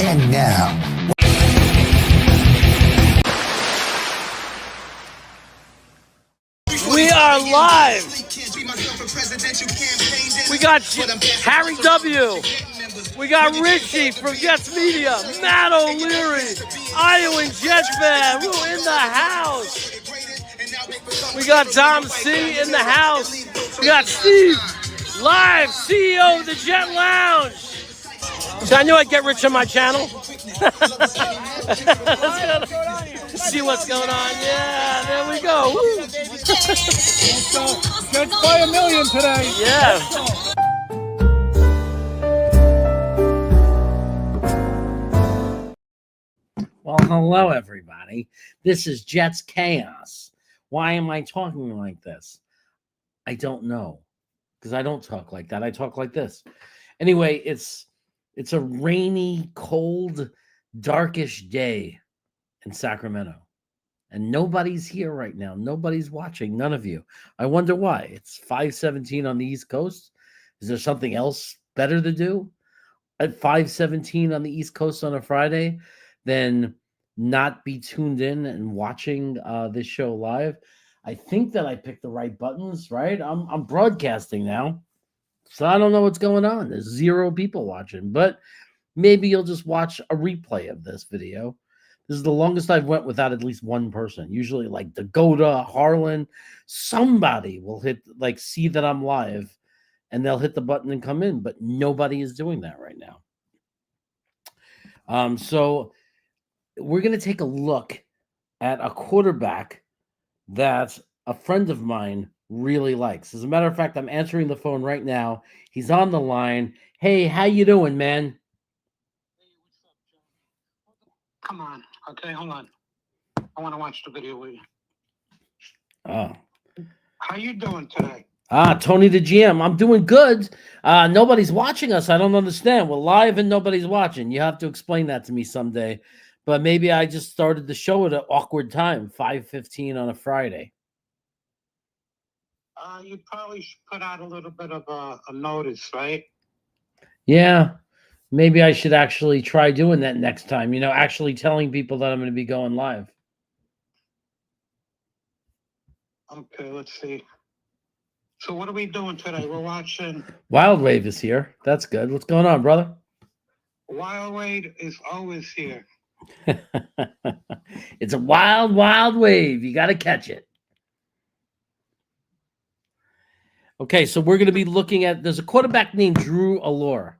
And now, we are live. We got Harry W. We got Richie from Jets Media, Matt O'Leary, Iowa Jets fan, who in the house. We got Dom C in the house. We got Steve, live, CEO of the Jet Lounge. So I knew I'd get rich on my channel. See what's going on. Yeah, there we go. Woo. Jets by $1 million today. Yeah. Well, hello, everybody. This is Jets Chaos. Why am I talking like this? I don't know, because I don't talk like that. I talk like this. Anyway, it's a rainy, cold, darkish day in Sacramento. And nobody's here right now. Nobody's watching. None of you. I wonder why. It's 5:17 on the East Coast. Is there something else better to do at 5:17 on the East Coast on a Friday than not be tuned in and watching this show live? I think that I picked the right buttons, right? I'm broadcasting now. So I don't know what's going on. There's 0 people watching, but maybe you'll just watch a replay of this video. This is the longest I've went without at least one person. Usually like Dakota, Harlan, somebody will see that I'm live and they'll hit the button and come in, but nobody is doing that right now. So we're going to take a look at a quarterback that a friend of mine really likes. As a matter of fact, I'm answering the phone right now. He's on the line. Hey, how you doing, man? Come on. Okay, hold on. I want to watch the video with you. Oh. How you doing today? Tony the GM. I'm doing good. Nobody's watching us. I don't understand. We're live and nobody's watching. You have to explain that to me someday. But maybe I just started the show at an awkward time, 5:15 on a Friday. You probably should put out a little bit of a notice, right? Yeah. Maybe I should actually try doing that next time. Actually telling people that I'm going to be going live. Okay, let's see. So what are we doing today? We're watching... Wild Wave is here. That's good. What's going on, brother? Wild Wave is always here. It's a wild, wild wave. You got to catch it. Okay, so we're going to be looking at... There's a quarterback named Drew Allar.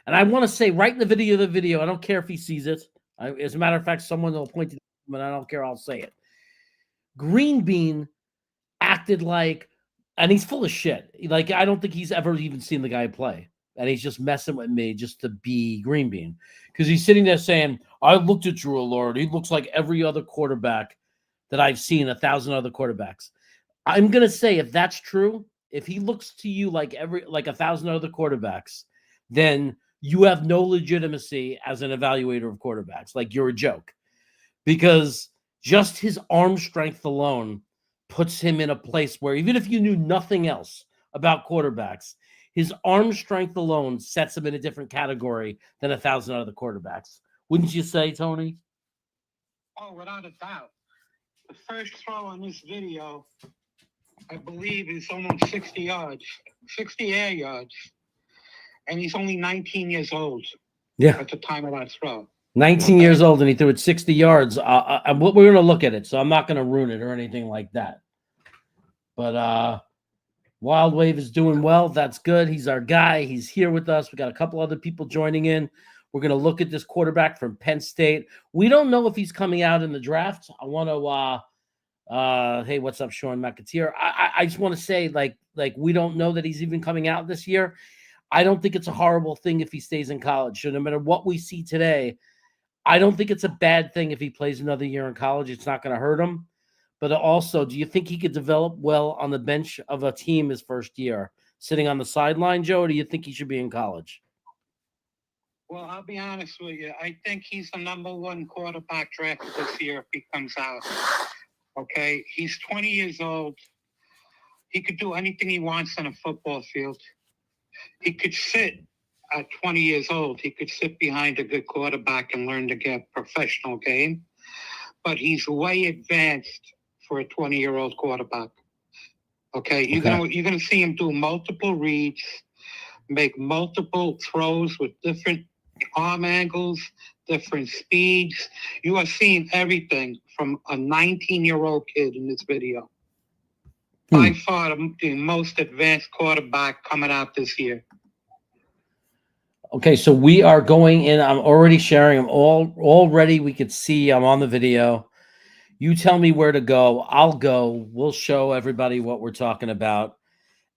And I want to say right in the video, I don't care if he sees it. As a matter of fact, someone will point to him, and I don't care. I'll say it. Green Bean acted like, and he's full of shit. Like, I don't think he's ever even seen the guy play. And he's just messing with me just to be Green Bean. Because he's sitting there saying, I looked at Drew Allar, and he looks like every other quarterback that I've seen, 1,000 other quarterbacks. I'm going to say if that's true, if he looks to you like 1,000 other quarterbacks, then you have no legitimacy as an evaluator of quarterbacks. Like, you're a joke. Because just his arm strength alone puts him in a place where even if you knew nothing else about quarterbacks, his arm strength alone sets him in a different category than 1,000 other quarterbacks. Wouldn't you say, Tony? Oh, without a doubt. The first throw on this video, I believe, is almost 60 yards, 60 air yards. And he's only 19 years old. Yeah. At the time of that throw. 19 years old, and he threw it 60 yards. We're going to look at it, so I'm not going to ruin it or anything like that. But Wild Wave is doing well. That's good. He's our guy. He's here with us. We got a couple other people joining in. We're going to look at this quarterback from Penn State. We don't know if he's coming out in the draft. I want to hey, what's up, Sean McAteer? I just want to say, like we don't know that he's even coming out this year. I don't think it's a horrible thing if he stays in college. So no matter what we see today, I don't think it's a bad thing if he plays another year in college. It's not going to hurt him. But also, do you think he could develop well on the bench of a team his first year, sitting on the sideline, Joe, or do you think he should be in college? Well, I'll be honest with you. I think he's the #1 quarterback drafted this year if he comes out. Okay? He's 20 years old. He could do anything he wants on a football field. He could sit at 20 years old, he could sit behind a good quarterback and learn the game, professional game. But he's way advanced for a 20-year-old quarterback. Okay, you're gonna see him do multiple reads, make multiple throws with different arm angles, different speeds. You are seeing everything from a 19-year-old kid in this video. By far the most advanced quarterback coming out this year. Okay, so we are going in. I'm already sharing them already. We could see I'm on the video. You tell me where to go. I'll go. We'll show everybody what we're talking about.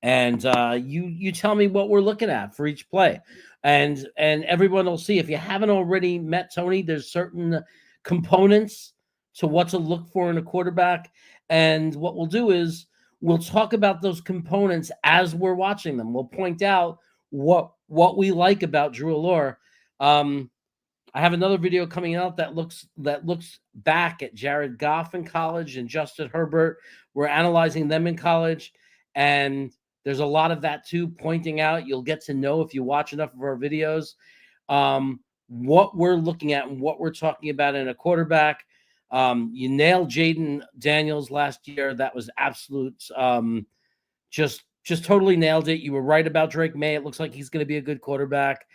And you tell me what we're looking at for each play. And everyone will see. If you haven't already met Tony, there's certain components to what to look for in a quarterback. And what we'll do is we'll talk about those components as we're watching them. We'll point out what we like about Drew Allar. I have another video coming out that looks back at Jared Goff in college and Justin Herbert. We're analyzing them in college, and there's a lot of that too, pointing out. You'll get to know, if you watch enough of our videos, what we're looking at and what we're talking about in a quarterback. You nailed Jaden Daniels last year. That was absolute, just totally nailed it. You were right about Drake May. It looks like he's going to be a good quarterback.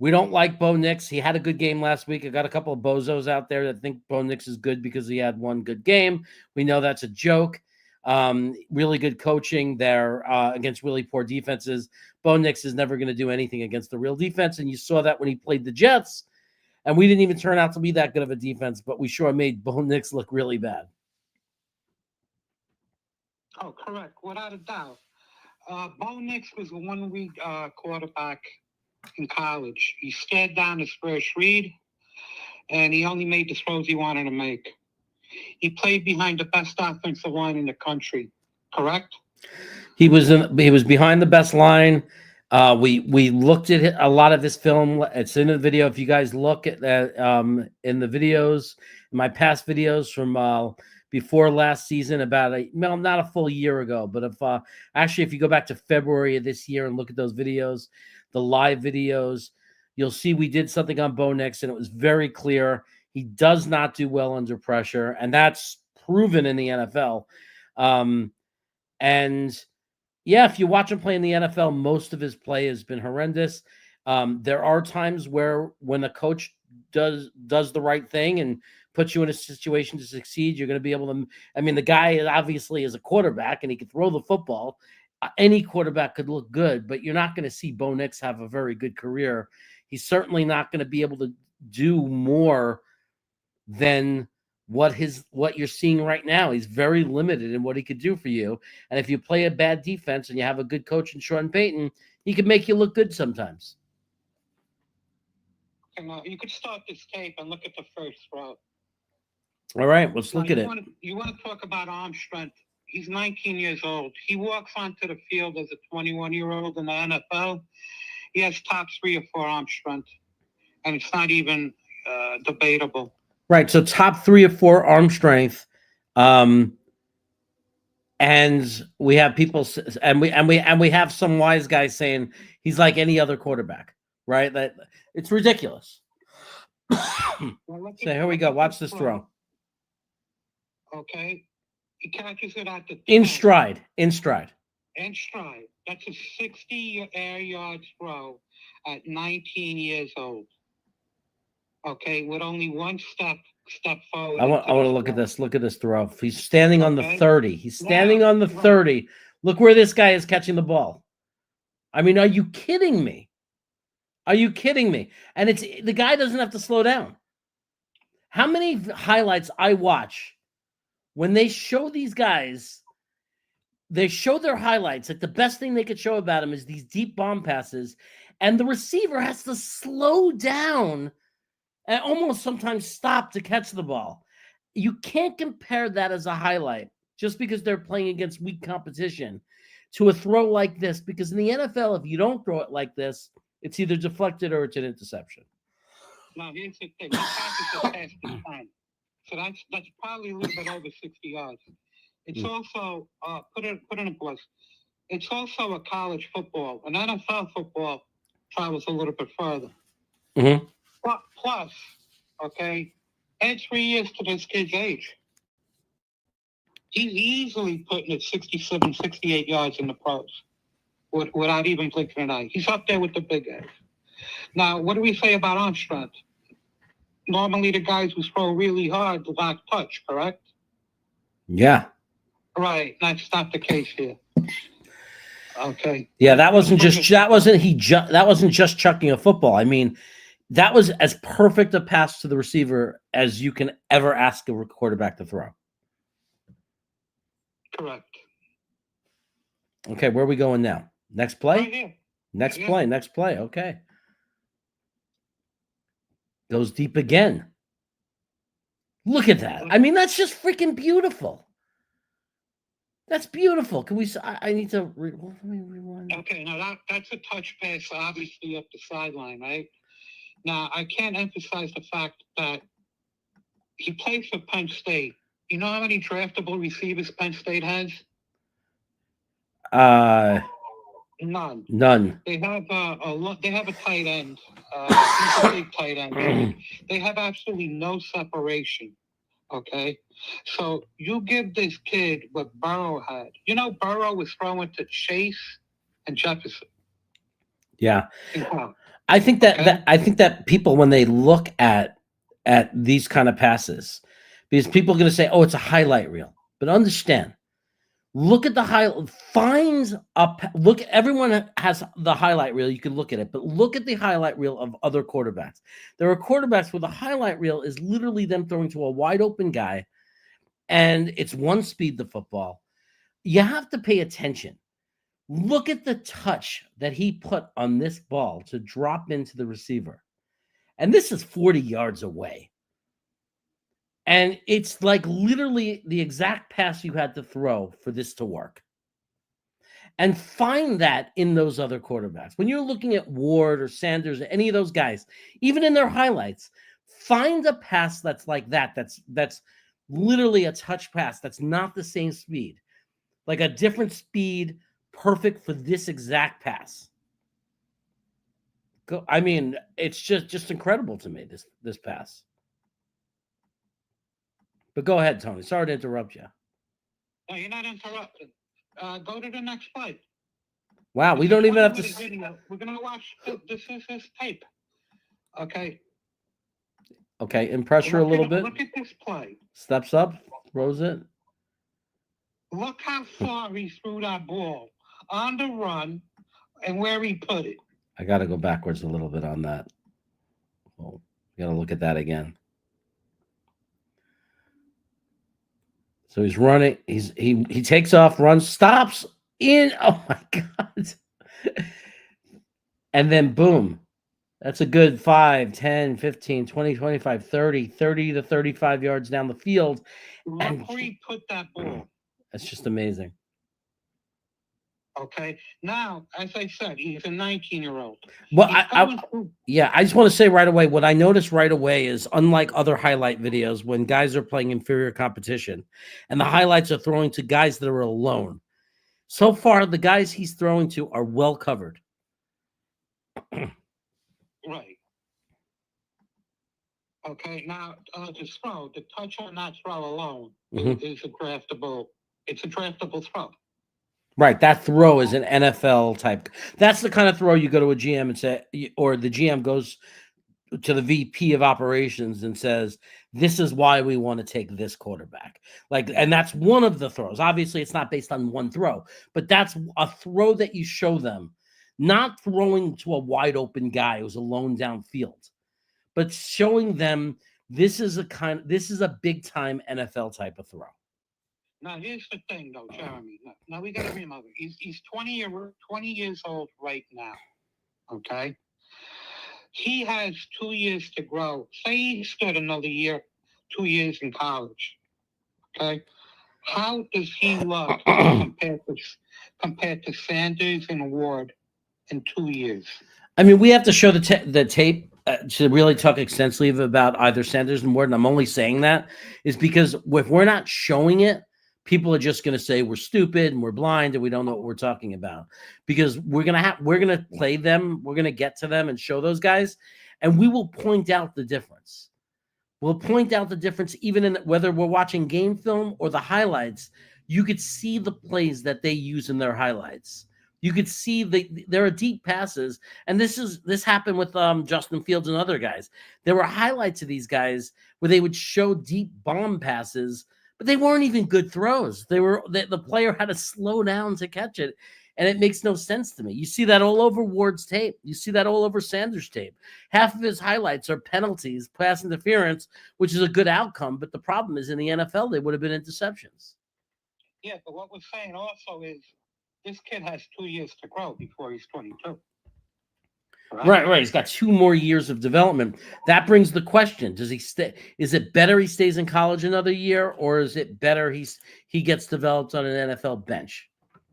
We don't like Bo Nix. He had a good game last week. I got a couple of bozos out there that think Bo Nix is good because he had one good game. We know that's a joke. Really good coaching there against really poor defenses. Bo Nix is never going to do anything against the real defense, and you saw that when he played the Jets, and we didn't even turn out to be that good of a defense, but we sure made Bo Nix look really bad. Oh, correct. Without a doubt. Bo Nix was a one-week quarterback in college. He stared down his first read, and he only made the throws he wanted to make. He played behind the best offensive line in the country, correct? He was behind the best line. We looked at a lot of this film. It's in the video. If you guys look at that in the videos, in my past videos from before last season, not a full year ago, but if you go back to February of this year and look at those videos, the live videos, you'll see we did something on Bo Nix, and it was very clear he does not do well under pressure, and that's proven in the NFL. And yeah, if you watch him play in the NFL, most of his play has been horrendous. There are times when a coach does the right thing and puts you in a situation to succeed, you're going to be able to. I mean, the guy obviously is a quarterback and he can throw the football. Any quarterback could look good, but you're not going to see Bo Nix have a very good career. He's certainly not going to be able to do more than what you're seeing right now. He's very limited in what he could do for you. And if you play a bad defense and you have a good coach in Sean Payton, he can make you look good sometimes. You could start this tape and look at the first throw. All right, let's look at it. You want to talk about arm strength. He's 19 years old. He walks onto the field as a 21-year-old in the NFL. He has top 3 or 4 arm strength, and it's not even debatable. Right, so top 3 or 4 arm strength, and we have people, and we have some wise guys saying he's like any other quarterback, right? That it's ridiculous. So here we go. Watch this throw. Okay, he catches it at the 10. In stride. That's a 60-yard throw at 19 years old. Okay, with only one step forward. I want to look at this. Look at this throw. He's standing on the 30. He's standing on the 30. Look where this guy is catching the ball. I mean, are you kidding me? Are you kidding me? And the guy doesn't have to slow down. How many highlights I watch when they show these guys, they show their highlights. Like the best thing they could show about them is these deep bomb passes, and the receiver has to slow down and almost sometimes stop to catch the ball. You can't compare that as a highlight just because they're playing against weak competition to a throw like this, because in the NFL, if you don't throw it like this, it's either deflected or it's an interception. Now, here's the thing. He passes the pass this time. So that's probably a little bit over 60 yards. It's also, put it in place. It's also a college football. An NFL football travels a little bit further. Mm-hmm. Plus, okay, add 3 years to this kid's age. He's easily putting it 67, 68 yards in the pros without even blinking an eye. He's up there with the big guys. Now, what do we say about arm strength? Normally, the guys who throw really hard lack touch, correct? Yeah. Right. That's not the case here. Okay. Yeah, that wasn't just chucking a football. I mean, that was as perfect a pass to the receiver as you can ever ask a quarterback to throw. Correct. Okay, where are we going now? Next play? Right here. Next Yeah. play, next play. Okay. Goes deep again. Look at that. I mean, that's just freaking beautiful. That's beautiful. Can we? I need to. Let me rewind. Okay, now that's a touch pass, obviously up the sideline, right? Now I can't emphasize the fact that he plays for Penn State. You know how many draftable receivers Penn State has? None. None. They have a tight end. He's a big tight end. They have absolutely no separation. Okay, so you give this kid what Burrow had. You know, Burrow was throwing to Chase and Jefferson. Yeah, I think that people, when they look at these kind of passes, because people are going to say, "Oh, it's a highlight reel," but understand. Look at the highlight. Look. Everyone has the highlight reel. You can look at it, but look at the highlight reel of other quarterbacks. There are quarterbacks where the highlight reel is literally them throwing to a wide open guy, and it's one speed the football. You have to pay attention. Look at the touch that he put on this ball to drop into the receiver, and this is 40 yards away. And it's like literally the exact pass you had to throw for this to work. And find that in those other quarterbacks. When you're looking at Ward or Sanders or any of those guys, even in their highlights, find a pass that's like that. That's literally a touch pass. That's not the same speed. Like a different speed, perfect for this exact pass. I mean, it's just incredible to me, this pass. But go ahead, Tony. Sorry to interrupt you. No, you're not interrupting. Go to the next slide. Wow, we don't even have to. Video. We're gonna watch this tape. Okay. Okay, in pressure a little bit. Look at this play. Steps up, throws it. Look how far he threw that ball on the run, and where he put it. I got to go backwards a little bit on that. Oh, got to look at that again. So he's running. He takes off, runs, stops in. Oh my God. And then boom. That's a good 5, 10, 15, 20, 25, 30 to 35 yards down the field. Look where he put that ball. That's just amazing. Okay. Now, as I said, he's a 19-year-old. Well, I just want to say right away, what I noticed right away is, unlike other highlight videos, when guys are playing inferior competition and the highlights are throwing to guys that are alone, so far the guys he's throwing to are well covered. Right. Okay. Now, the touch on that throw alone is a draftable. It's a draftable throw. Right, that throw is an NFL type. That's the kind of throw you go to a GM and say, or the GM goes to the VP of operations and says, "This is why we want to take this quarterback." Like, and that's one of the throws. Obviously, it's not based on one throw, but that's a throw that you show them, not throwing to a wide open guy who's alone downfield, but showing them this is a big time NFL type of throw. Now, here's the thing, though, Jeremy. Now we got to remember, he's 20 years old right now, okay? He has 2 years to grow. Say he stood another year, 2 years in college, okay? How does he look compared to Sanders and Ward in 2 years? I mean, we have to show the tape to really talk extensively about either Sanders and Ward, and I'm only saying that is because if we're not showing it, people are just going to say we're stupid and we're blind and we don't know what we're talking about, because we're going to play them. We're going to get to them and show those guys, and we will point out the difference. We'll point out the difference even in whether we're watching game film or the highlights. You could see the plays that they use in their highlights. You could see there are deep passes, and this happened with Justin Fields and other guys. There were highlights of these guys where they would show deep bomb passes, but they weren't even good throws. The player had to slow down to catch it, and it makes no sense to me. You see that all over Ward's tape. You see that all over Sanders' tape. Half of his highlights are penalties, pass interference, which is a good outcome, but the problem is in the NFL, they would have been interceptions. Yeah, but what we're saying also is this kid has 2 years to grow before he's 22. Right. He's got 2 more years of development. That brings the question: does he stay? Is it better he stays in college another year, or is it better he gets developed on an NFL bench?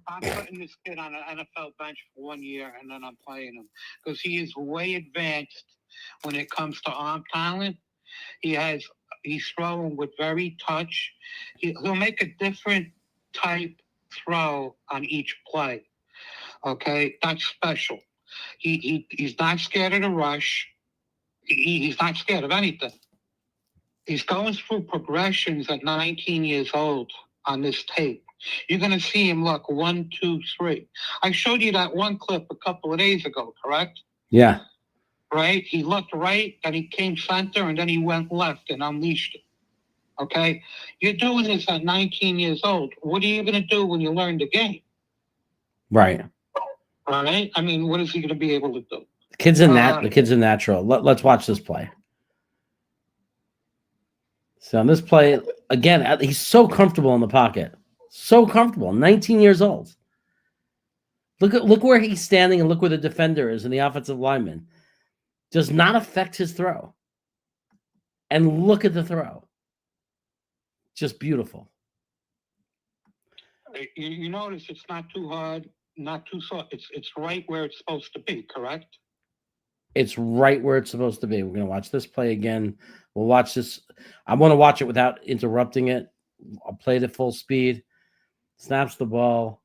I'm putting this kid on an NFL bench for 1 year, and then I'm playing him because he is way advanced when it comes to arm talent. He's throwing with very touch. He'll make a different type throw on each play. Okay, that's special. He's not scared of the rush. He's not scared of anything. He's going through progressions at 19 years old on this tape. You're going to see him look 1, 2, 3. I showed you that one clip a couple of days ago, correct? Yeah. Right? He looked right, and he came center, and then he went left and unleashed it. Okay? You're doing this at 19 years old. What are you going to do when you learn the game? Right. All right? I mean, what is he going to be able to do? The kid's a natural. Let's watch this play. So on this play, again, he's so comfortable in the pocket. So comfortable. 19 years old. Look where he's standing and look where the defender is and the offensive lineman. Does not affect his throw. And look at the throw. Just beautiful. You notice it's not too hard, not too soft. It's right where it's supposed to be, correct? It's right where it's supposed to be. We're going to watch this play again. We'll watch this. I want to watch it without interrupting it. I'll play it at full speed. Snaps the ball.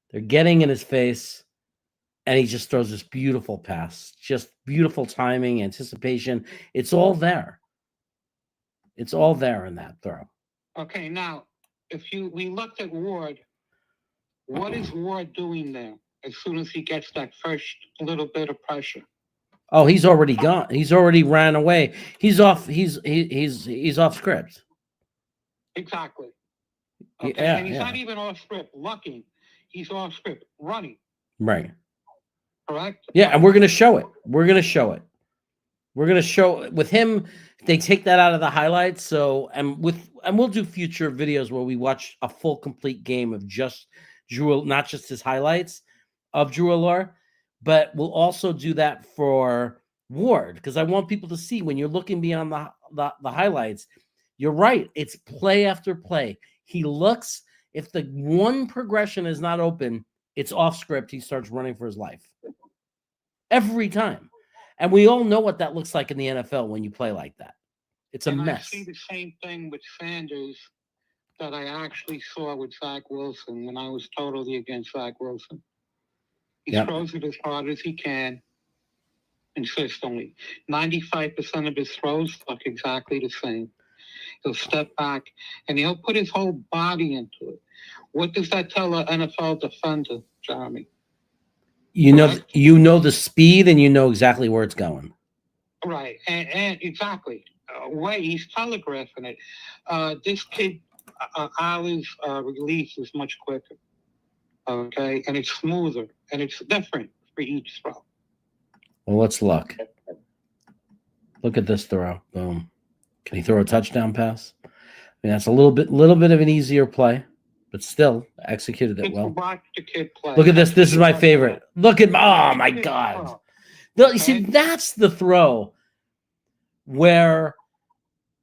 They're getting in his face, and he just throws this beautiful pass. Just beautiful timing, anticipation. It's all there. It's all there in that throw. Okay, now, we looked at Ward, what is Ward doing there as soon as he gets that first little bit of pressure? Oh, he's already gone. He's already ran away. He's off. He's off script. Exactly. Okay, yeah, and he's not even off script looking. He's off script running. Right. Correct? Yeah, and we're going to show it. We're going to show it. We're going to show with him. They take that out of the highlights. So, and we'll do future videos where we watch a full complete game of just Drew, not just his highlights of Drew Allar, but we'll also do that for Ward, because I want people to see when you're looking beyond the highlights. You're right. It's play after play. He looks, if the one progression is not open, it's off script. He starts running for his life every time. And we all know what that looks like in the NFL when you play like that. It's a mess. I see the same thing with Sanders that I actually saw with Zach Wilson when I was totally against Zach Wilson. He throws it as hard as he can, consistently. 95% of his throws look exactly the same. He'll step back, and he'll put his whole body into it. What does that tell an NFL defender, Jeremy? You know the speed, and you know exactly where it's going. Right, and exactly. He's telegraphing it. This kid, Allar's release is much quicker. Okay, and it's smoother, and it's different for each throw. Well, let's look. Look at this throw. Boom. Can he throw a touchdown pass? I mean, that's a little bit of an easier play, but still executed it well. Watch the kid play. Look at this. This is my favorite. Look at, oh my God. You see, that's the throw where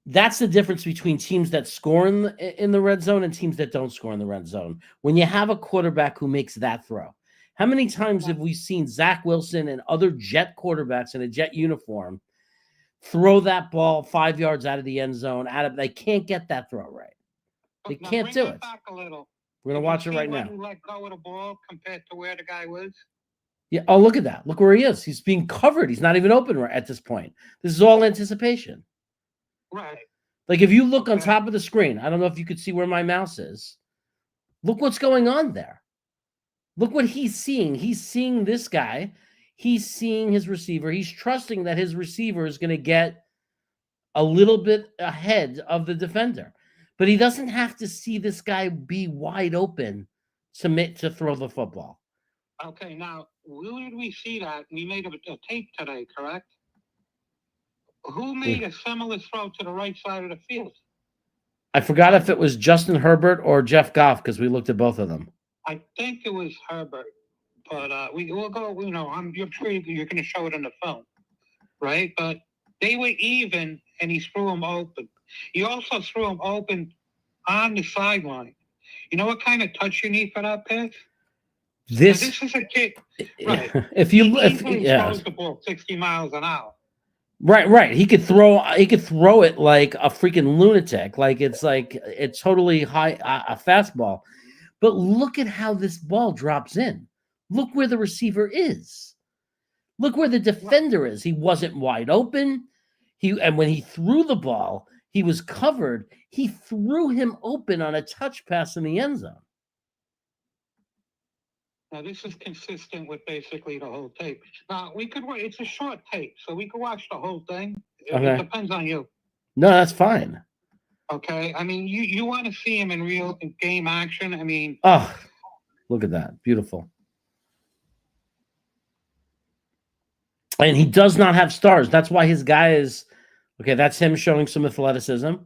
that's the difference between teams that score in the red zone and teams that don't score in the red zone. When you have a quarterback who makes that throw. How many times have we seen Zach Wilson and other Jet quarterbacks in a Jet uniform throw that ball 5 yards out of the end zone? They can't get that throw right. They Now can't bring do that it. back a little. We're going Did to you watch it see right when now. he let go of the ball compared to where the guy was? Yeah. Oh, look at that. Look where he is. He's being covered. He's not even open at this point. This is all anticipation. Right. Like if you look on Okay. top of the screen, I don't know if you could see where my mouse is. Look what's going on there. Look what he's seeing. He's seeing this guy. He's seeing his receiver. He's trusting that his receiver is going to get a little bit ahead of the defender. But he doesn't have to see this guy be wide open to throw the football. Okay, now, where did we see that? We made a tape today, correct? Who made a similar throw to the right side of the field? I forgot if it was Justin Herbert or Jeff Goff because we looked at both of them. I think it was Herbert, but we'll go. You know, you're sure you're going to show it in the film, right? But they were even, and he threw him open. He also threw him open on the sideline. You know what kind of touch you need for that pass? This is a kid, right? If you He easily yeah. throws the ball 60 miles an hour. Right. He could throw it like a freaking lunatic. Like it's totally high a fastball. But look at how this ball drops in. Look where the receiver is. Look where the defender is. He wasn't wide open. And when he threw the ball, he was covered. He threw him open on a touch pass in the end zone. Now, this is consistent with basically the whole tape. Now, it's a short tape, so we could watch the whole thing. Okay. It depends on you. No, that's fine. Okay. I mean, you want to see him in real game action. I mean, oh, look at that. Beautiful. And he does not have stars. That's why his guy is okay. That's him showing some athleticism.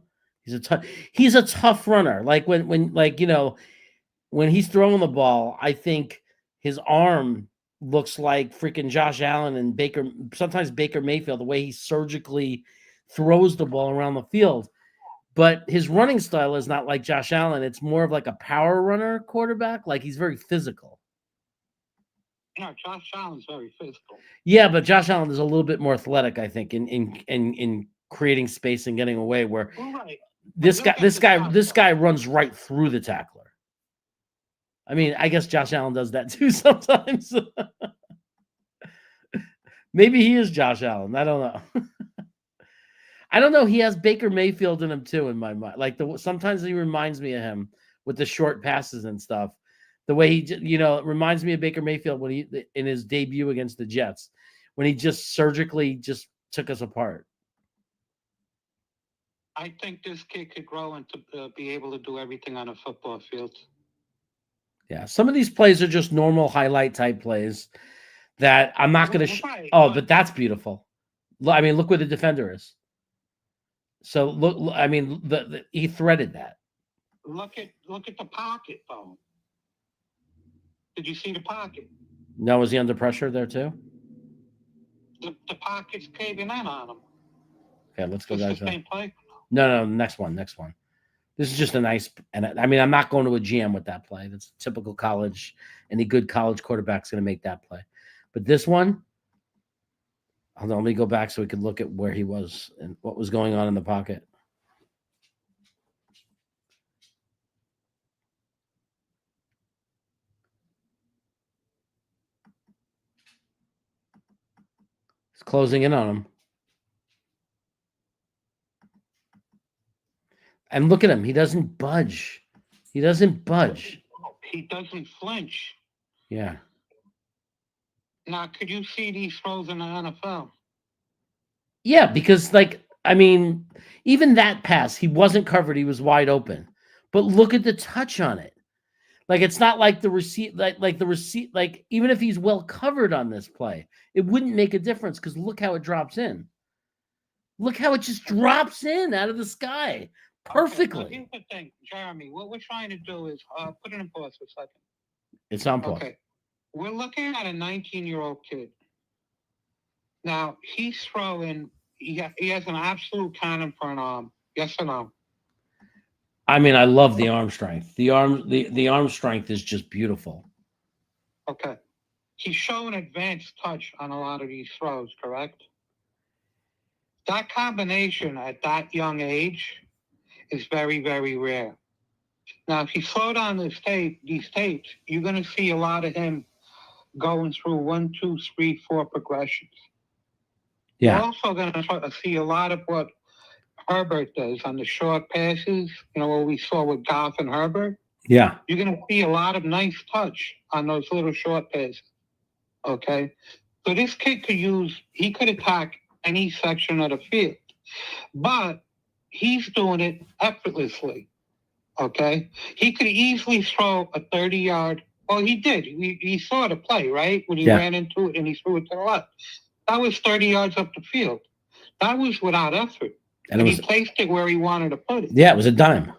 He's a tough runner. Like when he's throwing the ball, I think his arm looks like freaking Josh Allen and sometimes Baker Mayfield, the way he surgically throws the ball around the field. But his running style is not like Josh Allen. It's more of like a power runner quarterback. Like he's very physical. No, Josh Allen's very physical. Yeah, but Josh Allen is a little bit more athletic, I think, in creating space and getting away. Where right. this guy runs right through the tackler. I mean, I guess Josh Allen does that too sometimes. Maybe he is Josh Allen. I don't know. I don't know. He has Baker Mayfield in him too, in my mind. Like sometimes he reminds me of him with the short passes and stuff. The way he, it reminds me of Baker Mayfield when he in his debut against the Jets, when he just surgically just took us apart. I think this kid could grow and to be able to do everything on a football field. Yeah, some of these plays are just normal highlight type plays that I'm not going to. But that's beautiful. I mean, look where the defender is. So look, I mean, he threaded that. Look at the pocket, though. Did you see the pocket? No, was he under pressure there too? The pocket's caving in on him. Okay, let's go back. Guys. Same play? No, next one. This is just a nice, and I mean, I'm not going to a GM with that play. That's typical college. Any good college quarterback's going to make that play. But this one, hold on, let me go back so we could look at where he was and what was going on in the pocket. He's closing in on him. And look at him. He doesn't budge. He doesn't flinch. Yeah. Now, could you see these throws in the NFL? Yeah, because, I mean, even that pass, he wasn't covered. He was wide open. But look at the touch on it. Like, it's not like the receipt, like even if he's well covered on this play, it wouldn't make a difference because look how it drops in. Look how it just drops in out of the sky perfectly. Okay, here's the thing, Jeremy. What we're trying to do is put it in pause for a second. It's on pause. Okay. We're looking at a 19-year-old kid. Now, he's throwing, he has an absolute cannon for an arm. Yes or no? I mean, I love the arm strength. The arm strength is just beautiful. Okay. He's showing advanced touch on a lot of these throws, correct? That combination at that young age is very, very rare. Now, if you slow down these tapes, you're going to see a lot of him going through 1, 2, 3, 4 progressions. Yeah. You're also going to see a lot of what Herbert does on the short passes, what we saw with Goff and Herbert. Yeah. You're going to see a lot of nice touch on those little short passes. Okay? So this kid he could attack any section of the field, but he's doing it effortlessly. Okay? He could easily throw a 30-yard. Well, he did. He saw the play, right? When he ran into it and he threw it to the left. That was 30 yards up the field. That was without effort. And he placed it where he wanted to put it. Yeah, it was a dime.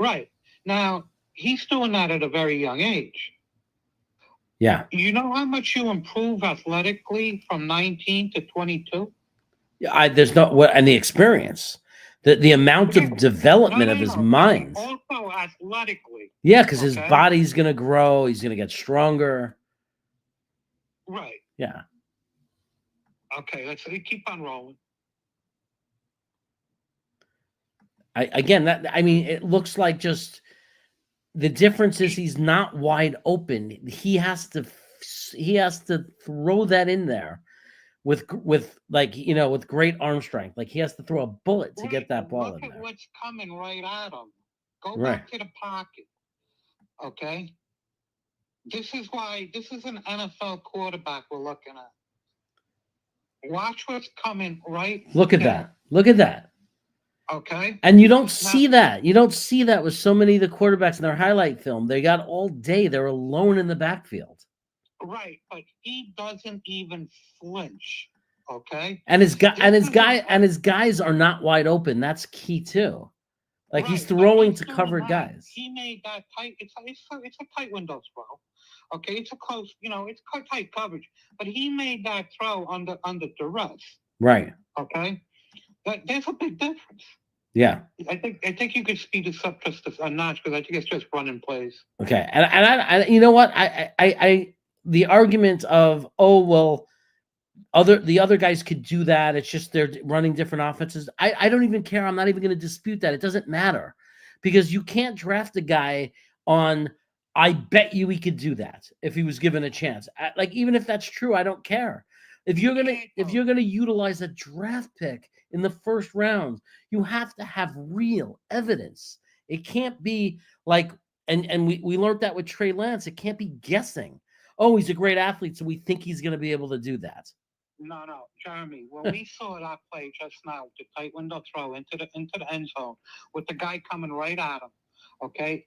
Right. Now, he's doing that at a very young age. Yeah. You know how much you improve athletically from 19 to 22? Yeah, there's no and the experience, the amount of development of his mind. Also athletically. Yeah, because his body's gonna grow. He's gonna get stronger. Right. Yeah. Okay, let's keep on rolling. It looks like just the difference is he's not wide open. He has to throw that in there with great arm strength. Like he has to throw a bullet to get that ball in there. Look at what's coming right at him. Go back to the pocket. Okay? This is an NFL quarterback we're looking at. Watch what's coming right. Look at that. Look at that. Okay. And you don't see that. You don't see that with so many of the quarterbacks in their highlight film. They got all day. They're alone in the backfield. Right, but he doesn't even flinch. Okay. And his guys are not wide open. That's key too. Like he's throwing to covered guys. He made that tight. It's a tight window throw. Okay, it's a close. It's tight coverage. But he made that throw under duress. Right. Okay. There's a big difference. Yeah. I think you could speed this up just a notch because I think it's just running plays. Okay. And I you know what? I the argument of, oh well, the other guys could do that. It's just they're running different offenses. I don't even care. I'm not even going to dispute that. It doesn't matter because you can't draft a guy on, I bet you he could do that if he was given a chance. Like, even if that's true, I don't care. If you're gonna utilize a draft pick in the first round, you have to have real evidence. It can't be like, and we learned that with Trey Lance. It can't be guessing. Oh, he's a great athlete, so we think he's going to be able to do that. No, Jeremy. When we saw that play just now, the tight window throw into the end zone with the guy coming right at him, okay,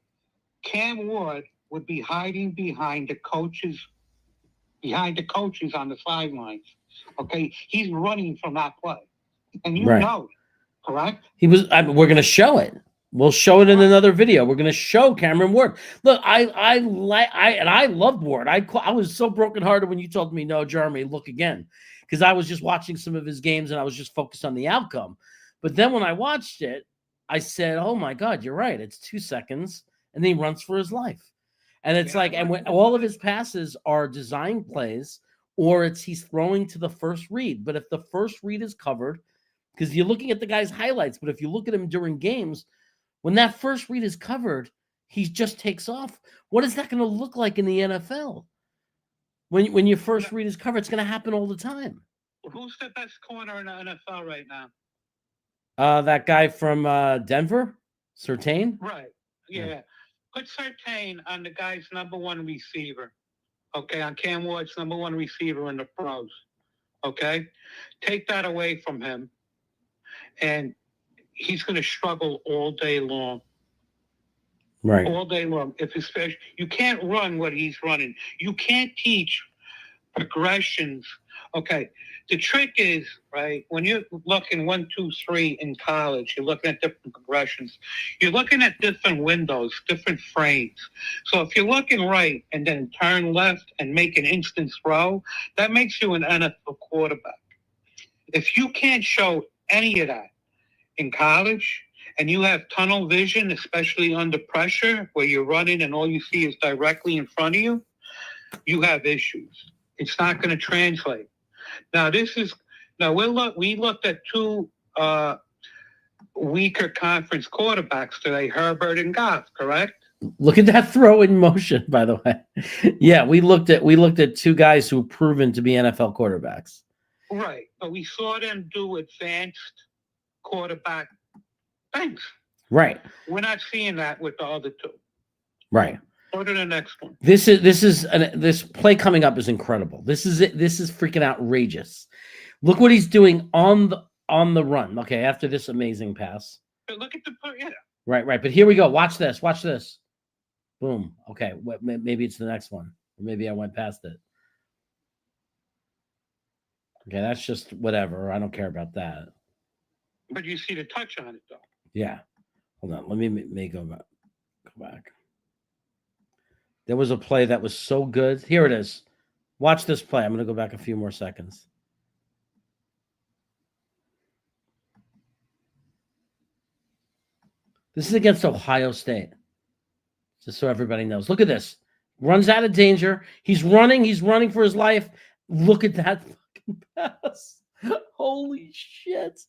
Cam Ward would be hiding behind the coaches on the sidelines. Okay, he's running from that play, and you know, correct? He was. We're going to show it. We'll show it in another video. We're going to show Cameron Ward. Look, I loved Ward. I was so brokenhearted when you told me, no, Jeremy, look again, because I was just watching some of his games and I was just focused on the outcome. But then when I watched it, I said, oh my God, you're right. It's 2 seconds, and then he runs for his life. And it's and when all of his passes are design plays, or he's throwing to the first read. But if the first read is covered, because you're looking at the guy's highlights, but if you look at him during games, when that first read is covered, he just takes off. What is that going to look like in the NFL? When your first read is covered, it's going to happen all the time. Who's the best corner in the NFL right now? That guy from Denver, Surtain. Right. Yeah. Put Surtain on the guy's number one receiver. Okay, on Cam Ward's number one receiver in the pros. Okay, take that away from him, and he's going to struggle all day long. Right. All day long. You can't run what he's running. You can't teach progressions. Okay. The trick is, right, when you're looking 1, 2, 3 in college, you're looking at different progressions. You're looking at different windows, different frames. So if you're looking right and then turn left and make an instant throw, that makes you an NFL quarterback. If you can't show any of that in college, and you have tunnel vision, especially under pressure, where you're running and all you see is directly in front of you, you have issues. It's not going to translate. Now, we looked at two weaker conference quarterbacks today, Herbert and Goff, correct? Look at that throw in motion, by the way. Yeah, we looked at two guys who proven to be NFL quarterbacks. Right, but we saw them do advanced quarterback things. Right. We're not seeing that with the other two. Right. Go to the next one. This play coming up is incredible. This is freaking outrageous. Look what he's doing on the run. Okay, after this amazing pass. But look at the yeah. Right. But here we go. Watch this. Boom. Okay, maybe it's the next one. Or maybe I went past it. Okay, that's just whatever. I don't care about that. But you see the touch on it, though. Yeah. Hold on. Let me go back. There was a play that was so good. Here it is. Watch this play. I'm going to go back a few more seconds. This is against Ohio State. Just so everybody knows. Look at this. Runs out of danger. He's running for his life. Look at that fucking pass. Holy shit.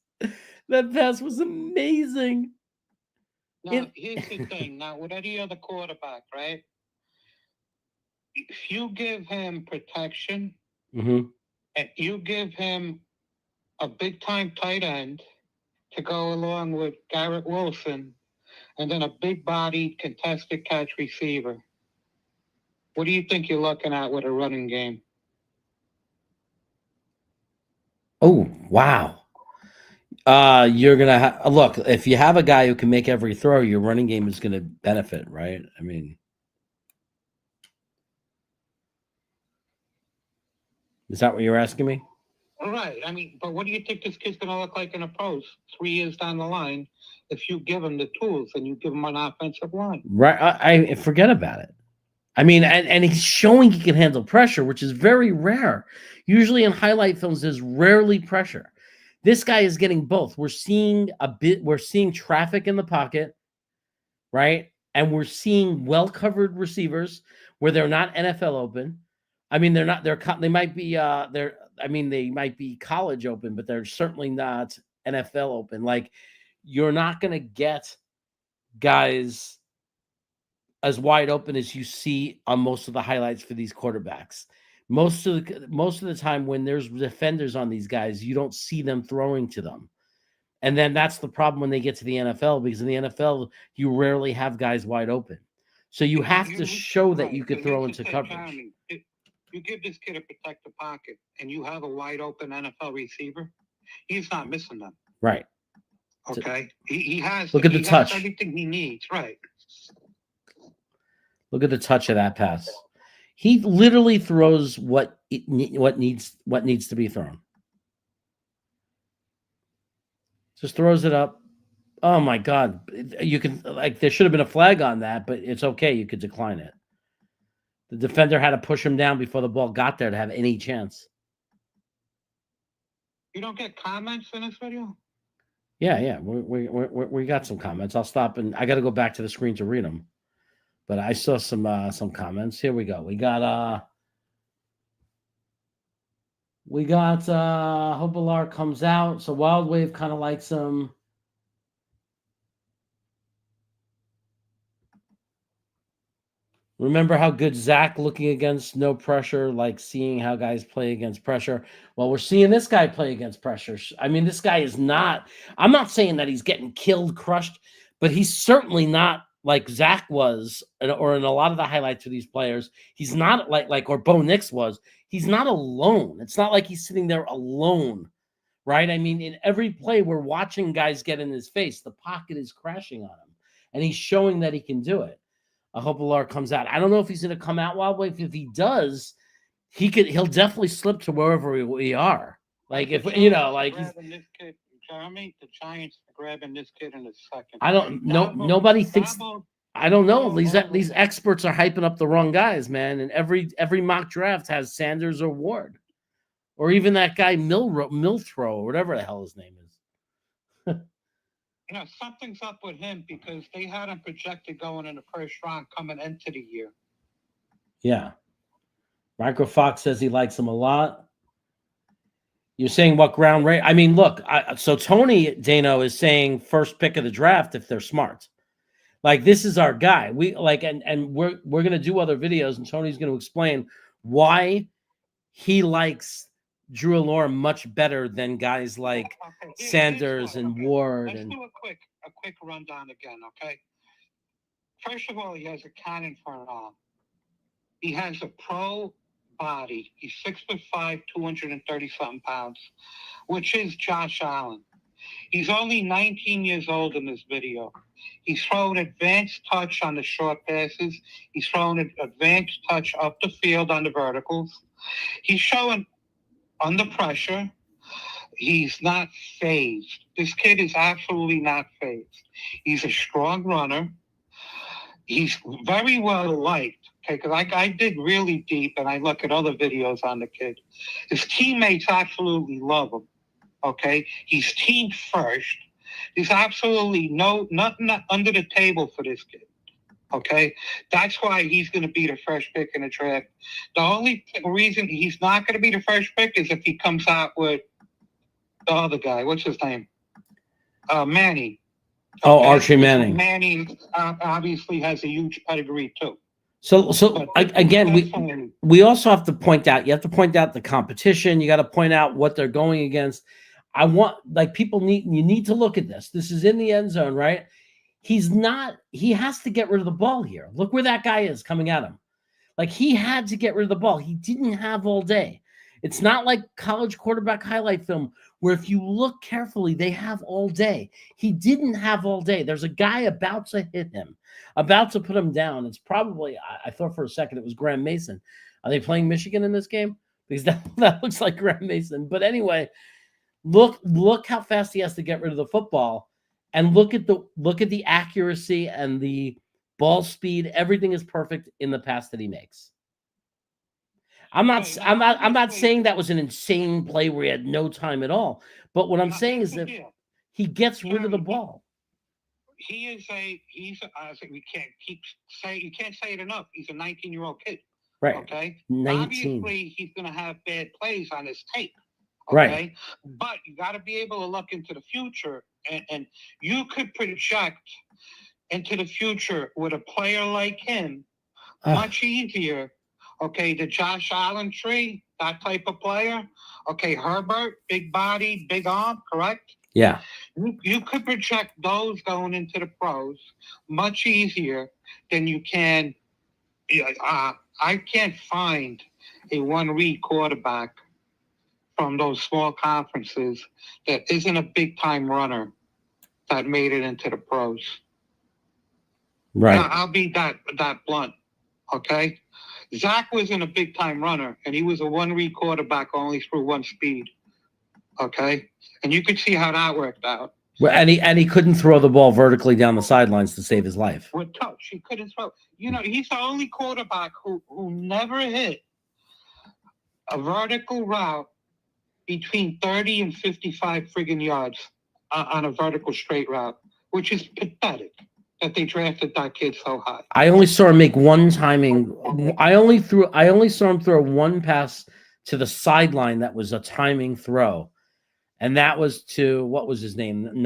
That pass was amazing. Now, here's the thing. Now, with any other quarterback, right? If you give him protection, and you give him a big-time tight end to go along with Garrett Wilson, and then a big-bodied contested catch receiver, what do you think you're looking at with a running game? Oh, wow. You're going to look, if you have a guy who can make every throw, your running game is going to benefit, right? I mean, is that what you're asking me? Right. I mean, but what do you think this kid's going to look like in a pros 3 years down the line if you give him the tools and you give him an offensive line? Right. I forget about it. I mean, and he's showing he can handle pressure, which is very rare. Usually in highlight films, there's rarely pressure. This guy is getting both. We're seeing traffic in the pocket, right? And we're seeing well-covered receivers where they're not NFL open. I mean, they might be college open, but they're certainly not NFL open. Like, you're not going to get guys as wide open as you see on most of the highlights for these quarterbacks. Most of the time when there's defenders on these guys, you don't see them throwing to them. And then that's the problem when they get to the NFL, because in the NFL, you rarely have guys wide open. So you have to show that you could throw into coverage. You give this kid a protective pocket and you have a wide open NFL receiver, he's not missing them. Right. Okay. He has look at the touch. Everything he needs. Right. Look at the touch of that pass. He literally throws what needs to be thrown. Just throws it up. Oh my God. You can, like, there should have been a flag on that, but it's okay. You could decline it. The defender had to push him down before the ball got there to have any chance. You don't get comments in this video? Yeah. We got some comments. I'll stop, and I got to go back to the screen to read them. But I saw some comments. Here we go. We got Hope Allar comes out. So Wild Wave kind of likes him. Remember how good Zach looking against no pressure, like seeing how guys play against pressure. Well, we're seeing this guy play against pressure. I mean, this guy is not, I'm not saying that he's getting killed, crushed, but he's certainly not like Zach was, or in a lot of the highlights for these players. He's not like or Bo Nix was. He's not alone. It's not like he's sitting there alone, right? I mean, in every play, we're watching guys get in his face. The pocket is crashing on him, and he's showing that he can do it. I hope Allar comes out. I don't know if he's going to come out Wild Wave. If he does, he'll definitely slip to wherever we are. Like, if you know, like this kid, Jeremy, the Giants grabbing this kid in a second. I don't know. Nobody thinks. I don't know. These experts are hyping up the wrong guys, man. And every mock draft has Sanders or Ward, or even that guy Milthrow or whatever the hell his name is. You know, something's up with him because they had him projected going in the first round coming into the year. Yeah. Micro Fox says he likes him a lot. You're saying what ground rate? I mean, look, so Tony Dano is saying first pick of the draft if they're smart. Like, this is our guy. We like, and we're gonna do other videos, and Tony's gonna explain why he likes Drew Allure much better than guys like Sanders and Ward. Let's And do a quick rundown again, okay? First of all, he has a cannon for an arm. He has a pro body. He's 6'5", 230-something pounds, which is Josh Allen. He's only 19 years old in this video. He's throwing advanced touch on the short passes. He's throwing an advanced touch up the field on the verticals. He's showing under pressure. He's not phased. This kid is absolutely not phased. He's a strong runner. He's very well liked. Okay, because I dig really deep and I look at other videos on the kid. His teammates absolutely love him. Okay, he's team first. There's absolutely nothing under the table for this kid. Okay, that's why he's going to be the first pick in the draft. The only reason he's not going to be the first pick is if he comes out with the other guy. What's his name? Manning. Oh, Archie Manning. Manning obviously has a huge pedigree too. So again, we also have to point out. You have to point out the competition. You got to point out what they're going against. I want, like, you need to look at this. This is in the end zone, right? He has to get rid of the ball here. Look where that guy is coming at him. Like, he had to get rid of the ball. He didn't have all day. It's not like college quarterback highlight film where if you look carefully, they have all day. He didn't have all day. There's a guy about to hit him, about to put him down. It's probably, I thought for a second it was Graham Mason. Are they playing Michigan in this game? Because that looks like Graham Mason. But anyway, look how fast he has to get rid of the football, and look at the accuracy and the ball speed. Everything is perfect in the pass that he makes. I'm not saying that was an insane play where he had no time at all. But what I'm saying is that he gets rid of the ball. You can't say it enough. He's a 19-year-old kid. Right. Okay. 19. Obviously, he's going to have bad plays on his tape. Okay? Right. But you got to be able to look into the future, and you could project into the future with a player like him much easier. Okay, the Josh Allen tree, that type of player. Okay, Herbert, big body, big arm, correct? Yeah. You could project those going into the pros much easier than you can. I can't find a one-read quarterback from those small conferences that isn't a big-time runner that made it into the pros. Right. I'll be that blunt, okay? Zach wasn't a big-time runner, and he was a one-read quarterback only through one speed, okay? And you could see how that worked out. Well, and he couldn't throw the ball vertically down the sidelines to save his life. With touch, he couldn't throw. He's the only quarterback who never hit a vertical route between 30 and 55 friggin' yards on a vertical straight route, which is pathetic that they drafted that kid so high. I only saw him make one timing. I only saw him throw one pass to the sideline that was a timing throw. And that was to, what was his name? It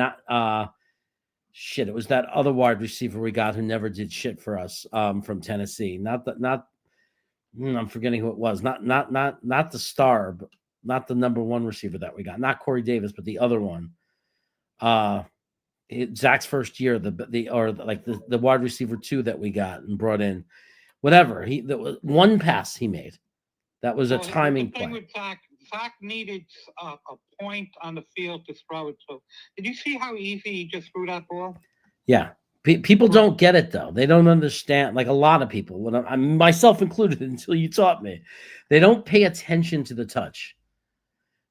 was that other wide receiver we got who never did shit for us from Tennessee. I'm forgetting who it was. Not the star, but not the number one receiver that we got. Not Corey Davis, but the other one. Zach's first year, the wide receiver 2 that we got and brought in. Whatever. That was one pass he made. That was a timing play. With Zach needed a point on the field to throw it to. Did you see how easy he just threw that ball? Yeah. People don't get it, though. They don't understand. Like a lot of people, I'm myself included until you taught me. They don't pay attention to the touch.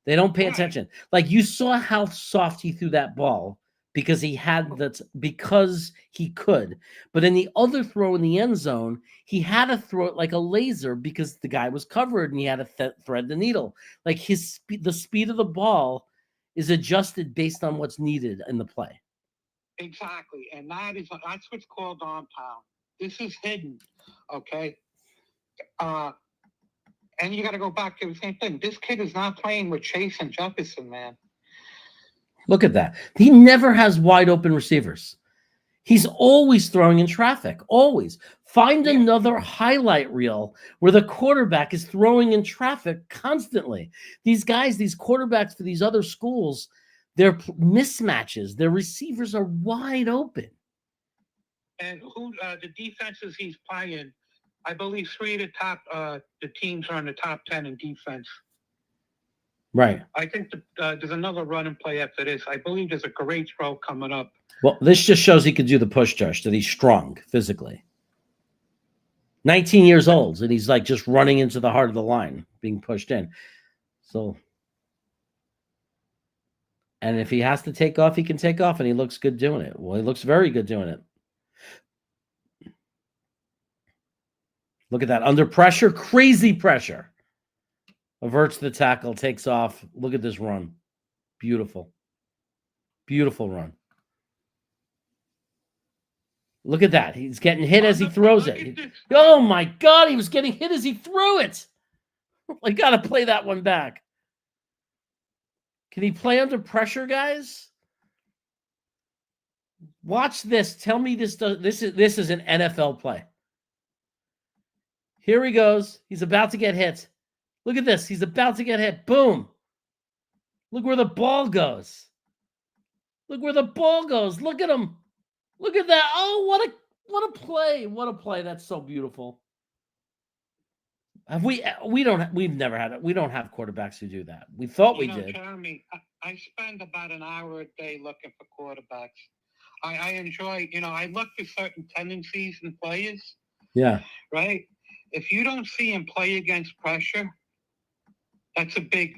They don't pay attention. Like, you saw how soft he threw that ball because because he could. But in the other throw in the end zone, he had to throw it like a laser because the guy was covered and he had to thread the needle. Like, the speed of the ball is adjusted based on what's needed in the play. Exactly. And that's what's called arm power. This is hidden. Okay. And you got to go back to the same thing. This kid is not playing with Chase and Jefferson, man. Look at that. He never has wide open receivers. He's always throwing in traffic, always. Find another highlight reel where the quarterback is throwing in traffic constantly. These guys, these quarterbacks for these other schools, they're mismatches. Their receivers are wide open. And the defenses he's playing, I believe 3 of the teams are in the top 10 in defense. Right. I think there's another run and play after this. I believe there's a great throw coming up. Well, this just shows he could do the push, Josh, that he's strong physically. 19 years old, and he's like just running into the heart of the line, being pushed in. So, and if he has to take off, he can take off, and he looks good doing it. Well, he looks very good doing it. Look at that. Under pressure, crazy pressure. Averts the tackle, takes off. Look at this run. Beautiful. Beautiful run. Look at that. He's getting hit as he throws it. Oh, my God. He was getting hit as he threw it. I got to play that one back. Can he play under pressure, guys? Watch this. Tell me this is an NFL play. Here he goes. He's about to get hit. Look at this. He's about to get hit. Boom. Look where the ball goes. Look where the ball goes. Look at him. Look at that. Oh, what a play. What a play. That's so beautiful. We've never had it. We don't have quarterbacks who do that. We thought we did. Jeremy, I spend about an hour a day looking for quarterbacks. I enjoy, I look for certain tendencies in players. Yeah. Right? If you don't see him play against pressure, that's a big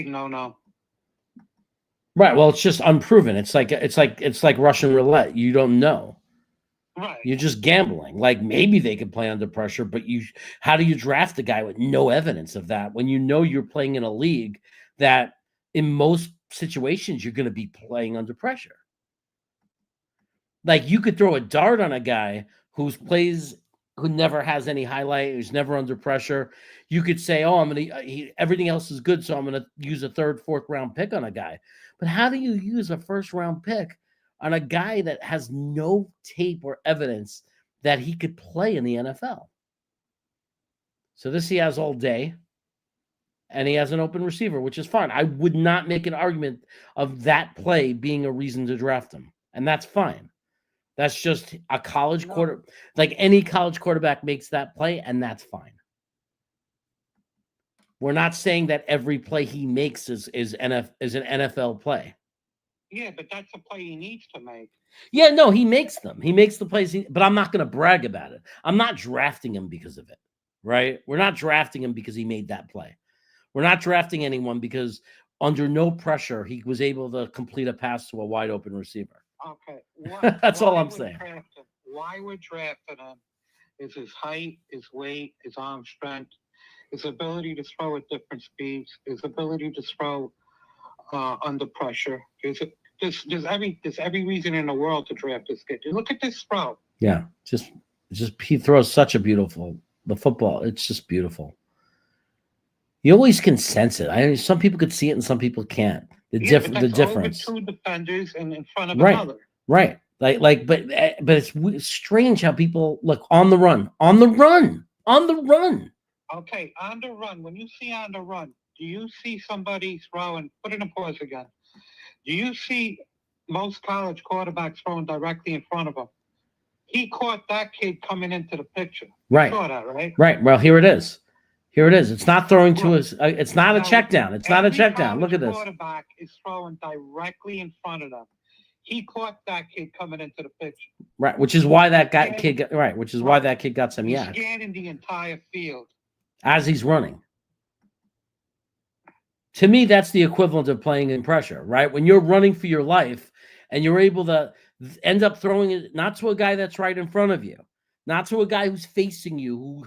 no-no. Right. Well, it's just unproven. It's like Russian roulette. You don't know. Right. You're just gambling. Like maybe they could play under pressure, but how do you draft a guy with no evidence of that when you know you're playing in a league that in most situations you're going to be playing under pressure? Like you could throw a dart on a guy who never has any highlight, who's never under pressure. You could say, "Oh, everything else is good, so I'm going to use a 3rd, 4th round pick on a guy." But how do you use a 1st round pick on a guy that has no tape or evidence that he could play in the NFL? So this he has all day, and he has an open receiver, which is fine. I would not make an argument of that play being a reason to draft him, and that's fine. That's just a college quarter. Like any college quarterback makes that play, and that's fine. We're not saying that every play he makes is an NFL play. Yeah, but that's a play he needs to make. Yeah, no, he makes them. He makes the plays, but I'm not going to brag about it. I'm not drafting him because of it, right? We're not drafting him because he made that play. We're not drafting anyone because under no pressure, he was able to complete a pass to a wide open receiver. Okay. That's all I'm saying. Why we're drafting him is his height, his weight, his arm strength, his ability to throw at different speeds, his ability to throw under pressure. There's every reason in the world to draft this kid. Look at this throw. Yeah, just he throws such a beautiful the football. It's just beautiful. You always can sense it. I mean, some people could see it and some people can't. The difference. Over 2 defenders and in front of another. Right. But it's strange how people look on the run. Okay, on the run. When you see on the run, do you see somebody throwing? Put in a pause again. Do you see most college quarterbacks throwing directly in front of him? He caught that kid coming into the picture. Right. You saw that, right? Right. Well, here it is. It's not throwing to his. It's not a check down. It's not a check down. Look at this. Quarterback is throwing directly in front of them. He caught that kid coming into the picture. Right, which is why that kid got right. Which is why that kid got some He's scanning the entire field as he's running. To me, that's the equivalent of playing in pressure, right? When you're running for your life and you're able to end up throwing it not to a guy that's right in front of you, not to a guy who's facing you, who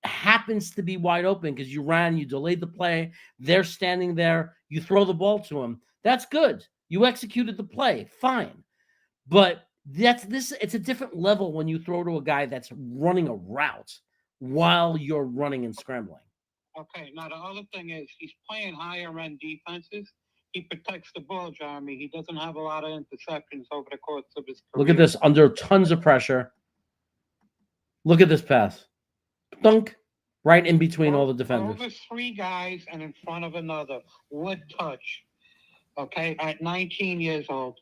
happens to be wide open because you ran, you delayed the play, they're standing there, you throw the ball to him. That's good. You executed the play, fine. But it's a different level when you throw to a guy that's running a route while you're running and scrambling. Okay, now the other thing is he's playing higher end defenses. He protects the ball, Jeremy. He doesn't have a lot of interceptions over the course of his career. Look at this, under tons of pressure. Look at this pass. Dunk. Right in between all the defenders. Over 3 guys and in front of another. Would touch. Okay, at 19 years old.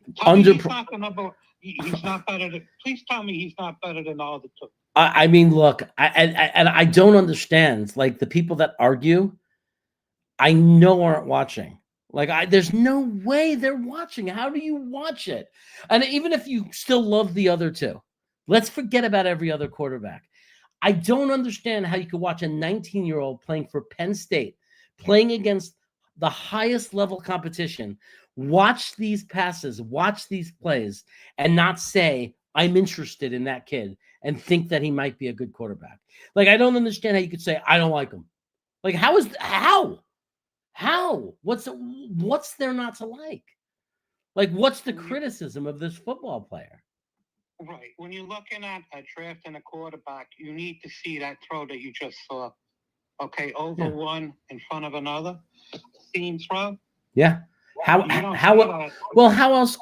He's not the number. He's not better than. Please tell me he's not better than all the two. I mean, look, I don't understand. Like, the people that argue, I know aren't watching. Like, there's no way they're watching. How do you watch it? And even if you still love the other two, let's forget about every other quarterback. I don't understand how you could watch a 19-year-old playing for Penn State, playing against the highest level competition, watch these passes, watch these plays, and not say, I'm interested in that kid, and think that he might be a good quarterback. Like, I don't understand how you could say, I don't like him. Like, how? What's there not to like? Like, what's the criticism of this football player? Right. When you're looking at drafting a quarterback, you need to see that throw that you just saw. Okay, over one in front of another. Seam throw. Yeah. How else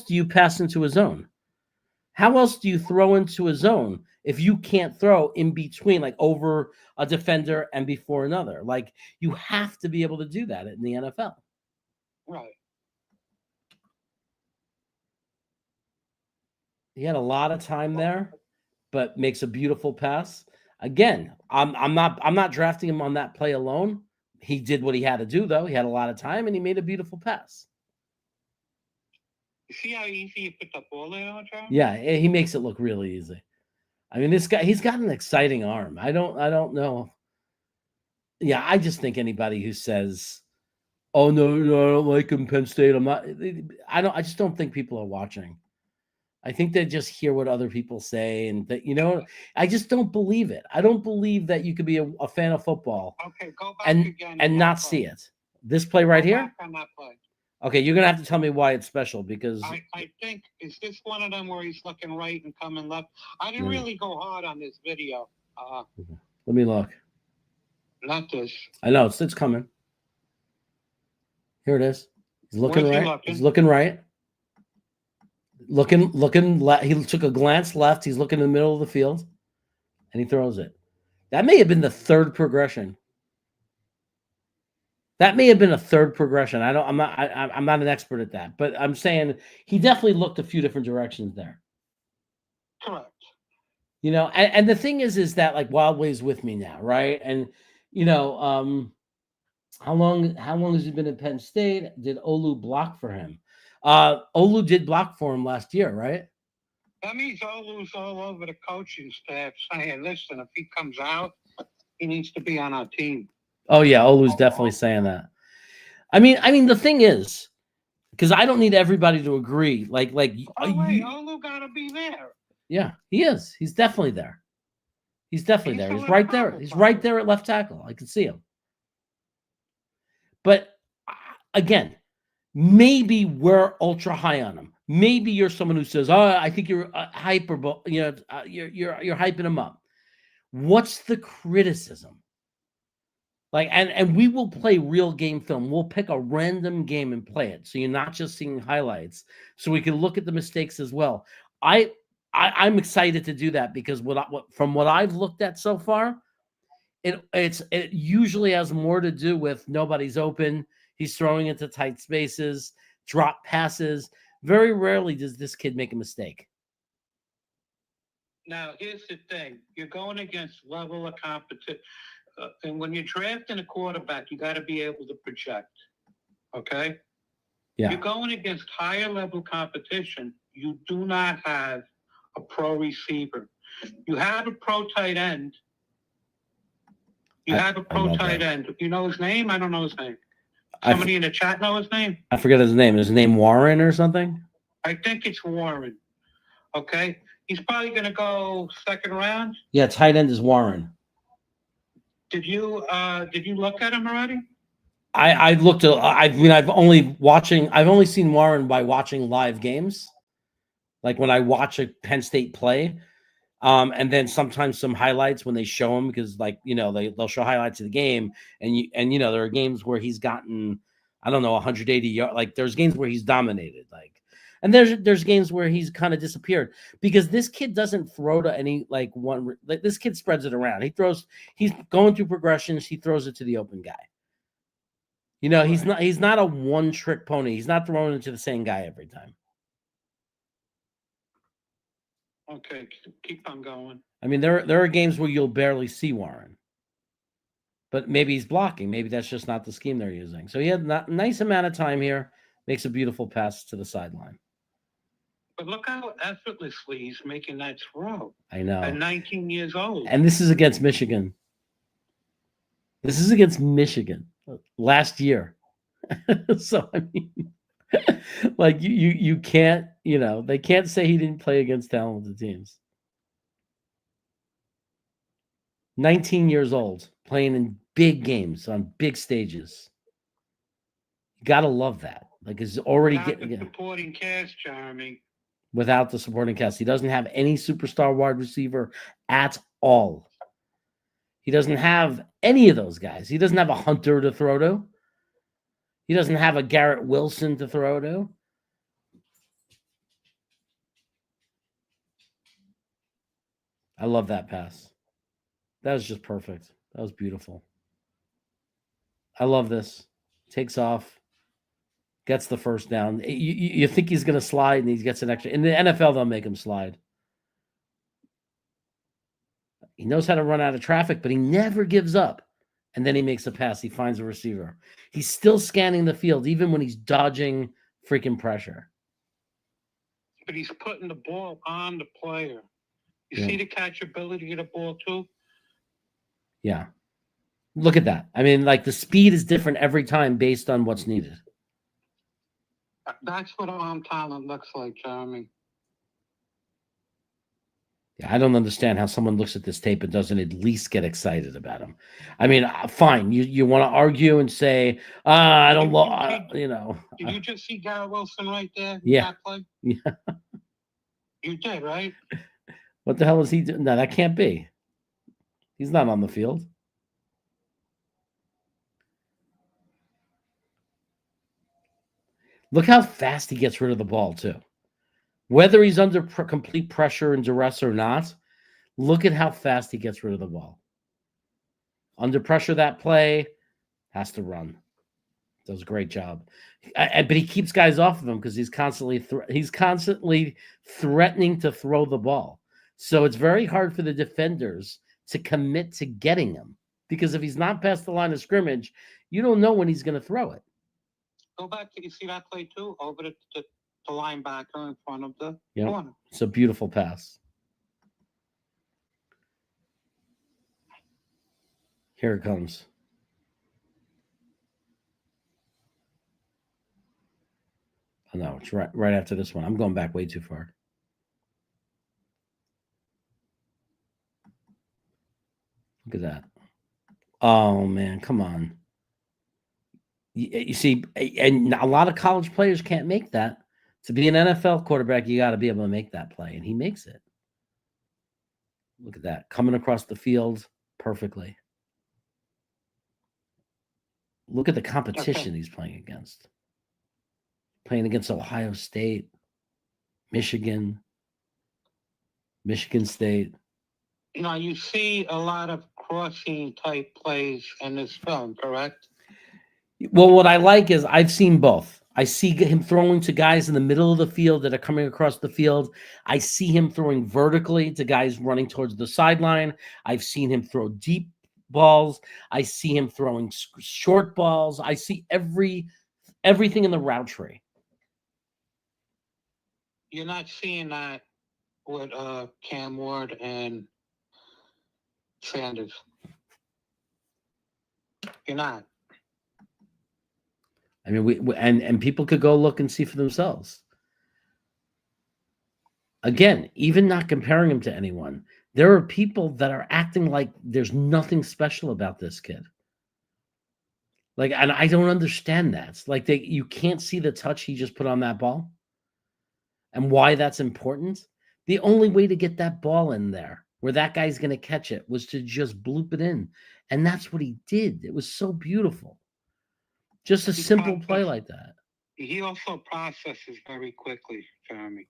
do you pass into a zone? How else do you throw into a zone if you can't throw in between, like over a defender and before another? Like, you have to be able to do that in the NFL. Right. He had a lot of time there, but makes a beautiful pass. Again, I'm not drafting him on that play alone. He did what he had to do, though. He had a lot of time, and he made a beautiful pass. You see how easy he put the ball in on John? Yeah, he makes it look really easy. I mean, this guy, he's got an exciting arm. I don't know. Yeah, I just think anybody who says, "Oh no, I don't like him, Penn State," I just don't think people are watching. I think they just hear what other people say, and that, I just don't believe it. I don't believe that you could be a fan of football, go back and not see it. This play right here. On that play. Okay, you're gonna have to tell me why it's special, because I think, is this one of them where he's looking right and coming left? I didn't really go hard on this video. Let me look. Not this. I know it's coming. Here it is. He's looking right. He's looking right. Looking left. He took a glance left. He's looking in the middle of the field, and he throws it. That may have been the third progression. I'm not an expert at that, but I'm saying he definitely looked a few different directions there. Correct. And the thing is that, like, Wildway's with me now, right? And how long has he been at Penn State? Did Olu block for him? Olu did block for him last year, right? That means Olu's all over the coaching staff saying, listen, if he comes out, he needs to be on our team. Oh yeah, Olu's definitely saying that. I mean, the thing is, because I don't need everybody to agree. Olu gotta be there. Yeah, he is. He's definitely there. He's right there. He's right there at left tackle. I can see him. But again, maybe we're ultra high on him. Maybe you're someone who says, "Oh, I think you're hyperbole. You're hyping him up." What's the criticism? Like, and we will play real game film. We'll pick a random game and play it, so you're not just seeing highlights. So we can look at the mistakes as well. I'm excited to do that, because from what I've looked at so far, it usually has more to do with nobody's open. He's throwing into tight spaces, drop passes. Very rarely does this kid make a mistake. Now, here's the thing. You're going against level of competition. And when you're drafting a quarterback, you got to be able to project. Okay? Yeah. You're going against higher level competition. You do not have a pro receiver. You have a pro tight end. You have a pro tight end. Do you know his name? I don't know his name. Somebody in the chat know his name? I forget his name. Is his name Warren or something? I think it's Warren. Okay? He's probably going to go second round. Yeah, tight end is Warren. Did you look at him already? I looked at. I've only seen Warren by watching live games. Like when I watch a Penn State play, And then sometimes some highlights when they show him, because like, they'll show highlights of the game, and there are games where he's gotten, I don't know, 180 yards. Like there's games where he's dominated, and there's games where he's kind of disappeared, because this kid doesn't throw to any one. This kid spreads it around. He's going through progressions. He throws it to the open guy. He's not a one trick pony. He's not throwing it to the same guy every time. Okay, keep on going. I mean, there are games where you'll barely see Warren, but maybe he's blocking. Maybe that's just not the scheme they're using. So he had a nice amount of time here. Makes a beautiful pass to the sideline. But look how effortlessly he's making that throw. I know. At 19 years old. And this is against Michigan. This is against Michigan last year. So, I mean, like you can't, they can't say he didn't play against talented teams. 19 years old, playing in big games on big stages. You gotta love that. Like, is already getting the supporting cast, Jeremy. Without the supporting cast, he doesn't have any superstar wide receiver at all. He doesn't have any of those guys. He doesn't have a Hunter to throw to. He doesn't have a Garrett Wilson to throw to. I love that pass. That was just perfect. That was beautiful. I love this. Takes off. Gets the first down. You think he's going to slide, and he gets an extra. In the NFL, they'll make him slide. He knows how to run out of traffic, but he never gives up. And then he makes a pass. He finds a receiver. He's still scanning the field, even when he's dodging freaking pressure. But he's putting the ball on the player. You see the catchability of the ball, too? Yeah. Look at that. I mean, like, the speed is different every time based on what's needed. That's what arm talent looks like, Jeremy. Yeah, I don't understand how someone looks at this tape and doesn't at least get excited about him. I mean, fine. You want to argue and say, I don't know. Did you just see Garrett Wilson right there? Yeah. Play? Yeah. You did, right? What the hell is he doing? No, that can't be. He's not on the field. Look how fast he gets rid of the ball, too. Whether he's under complete pressure and duress or not, look at how fast he gets rid of the ball. Under pressure, that play has to run. Does a great job. But he keeps guys off of him because he's constantly threatening to throw the ball. So it's very hard for the defenders to commit to getting him, because if he's not past the line of scrimmage, you don't know when he's going to throw it. Go back to, you see that play too? Over the linebacker in front of the corner. It's a beautiful pass. Here it comes. Oh, no, it's right after this one. I'm going back way too far. Look at that. Oh, man, come on. You see, and a lot of college players can't make that. To be an NFL quarterback, you got to be able to make that play, and he makes it. Look at that. Coming across the field perfectly. Look at the competition he's playing against. Playing against Ohio State, Michigan State. Now, you see a lot of crossing type plays in this film, correct? Well, what I like is I've seen both. I see him throwing to guys in the middle of the field that are coming across the field. I see him throwing vertically to guys running towards the sideline. I've seen him throw deep balls. I see him throwing short balls. I see everything in the route tree. You're not seeing that with Cam Ward and Sanders. You're not. I mean, and people could go look and see for themselves. Again, even not comparing him to anyone, there are people that are acting like there's nothing special about this kid. Like, and I don't understand that. It's like you can't see the touch he just put on that ball and why that's important. The only way to get that ball in there where that guy's going to catch it was to just bloop it in. And that's what he did. It was so beautiful. Just a simple play like that. He also processes very quickly, Jeremy.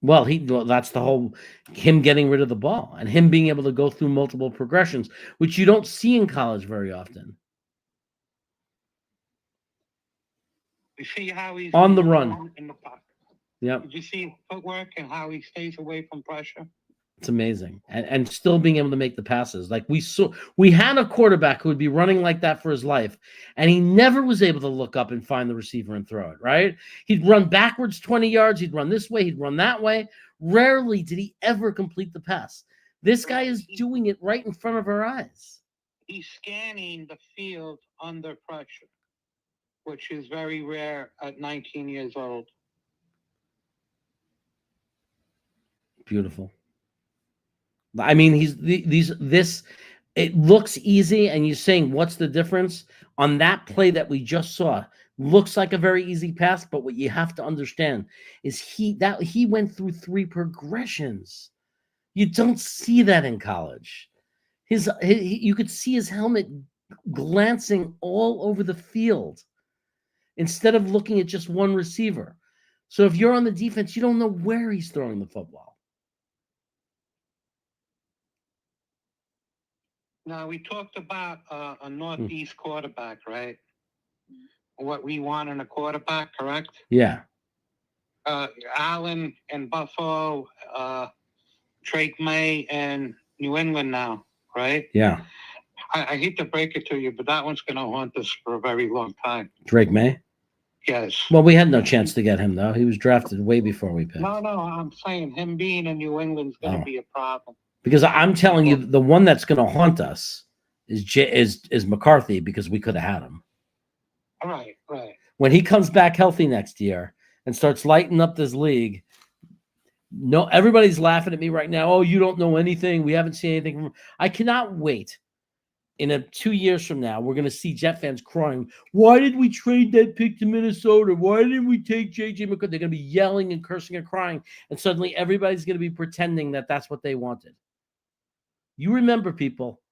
Well, that's the whole him getting rid of the ball and him being able to go through multiple progressions, which you don't see in college very often. You see how he's on the run in the pocket. Yep. Did you see footwork and how he stays away from pressure? It's amazing. And still being able to make the passes. Like we had a quarterback who would be running like that for his life, and he never was able to look up and find the receiver and throw it, right? He'd run backwards 20 yards, he'd run this way, he'd run that way. Rarely did he ever complete the pass. This guy is doing it right in front of our eyes. He's scanning the field under pressure, which is very rare at 19 years old. Beautiful. I mean, it looks easy, and you're saying, what's the difference? On that play that we just saw, looks like a very easy pass, but what you have to understand is he went through 3 progressions. You don't see that in college. You could see his helmet glancing all over the field instead of looking at just one receiver. So if you're on the defense, you don't know where he's throwing the football. Now, we talked about a Northeast quarterback, right? What we want in a quarterback, correct? Yeah. Allen and Buffalo, Drake May and New England now, right? Yeah. I hate to break it to you, but that one's going to haunt us for a very long time. Drake May? Yes. Well, we had no chance to get him, though. He was drafted way before we picked. No, I'm saying him being in New England is going to be a problem. Because I'm telling you, the one that's going to haunt us is McCarthy, because we could have had him. Right. When he comes back healthy next year and starts lighting up this league, no, everybody's laughing at me right now. Oh, you don't know anything. We haven't seen anything from him. I cannot wait. In 2 years from now, we're going to see Jet fans crying, why did we trade that pick to Minnesota? Why didn't we take J.J. McCarthy? They're going to be yelling and cursing and crying, and suddenly everybody's going to be pretending that that's what they wanted. You remember, people,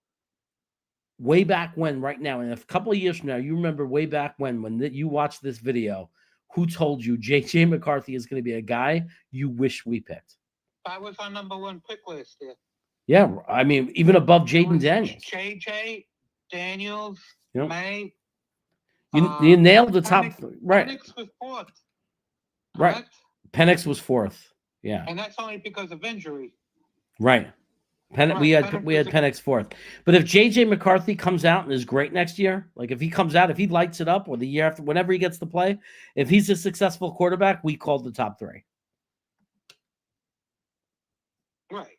way back when, right now, in a couple of years from now, you remember way back when you watched this video, who told you J.J. McCarthy is going to be a guy you wish we picked? That was our number 1 pick list here. Yeah, I mean, even above Jaden Daniels. J.J. Daniels, Yep. May. You nailed the top, right? Penix was 4th. Right. Penix was 4th. Yeah. And that's only because of injury. Right. We had Penix 4th. But if J.J. McCarthy comes out and is great next year, like if he comes out, if he lights it up, or the year after, whenever he gets to play, if he's a successful quarterback, we called the top 3. Right.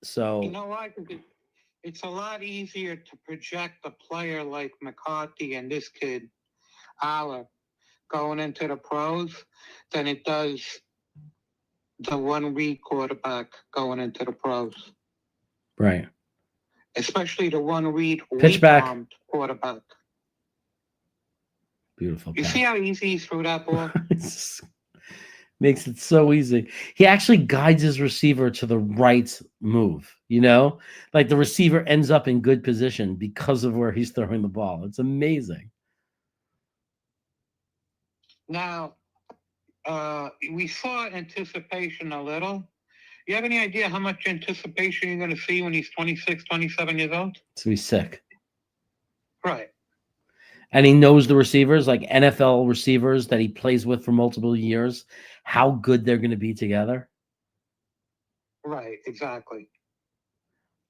So you know what? It's a lot easier to project a player like McCarthy and this kid, Allar, going into the pros than it does the one-read quarterback going into the pros. Right. Especially the one-read pitch back quarterback. Beautiful. You see how easy he threw that ball? Makes it so easy. He actually guides his receiver to the right move, like the receiver ends up in good position because of where he's throwing the ball. It's amazing. Now, we saw anticipation a little. You have any idea how much anticipation you're going to see when he's 26, 27 years old? So he's sick. Right. And he knows the receivers, like NFL receivers that he plays with for multiple years, how good they're going to be together. Right, exactly.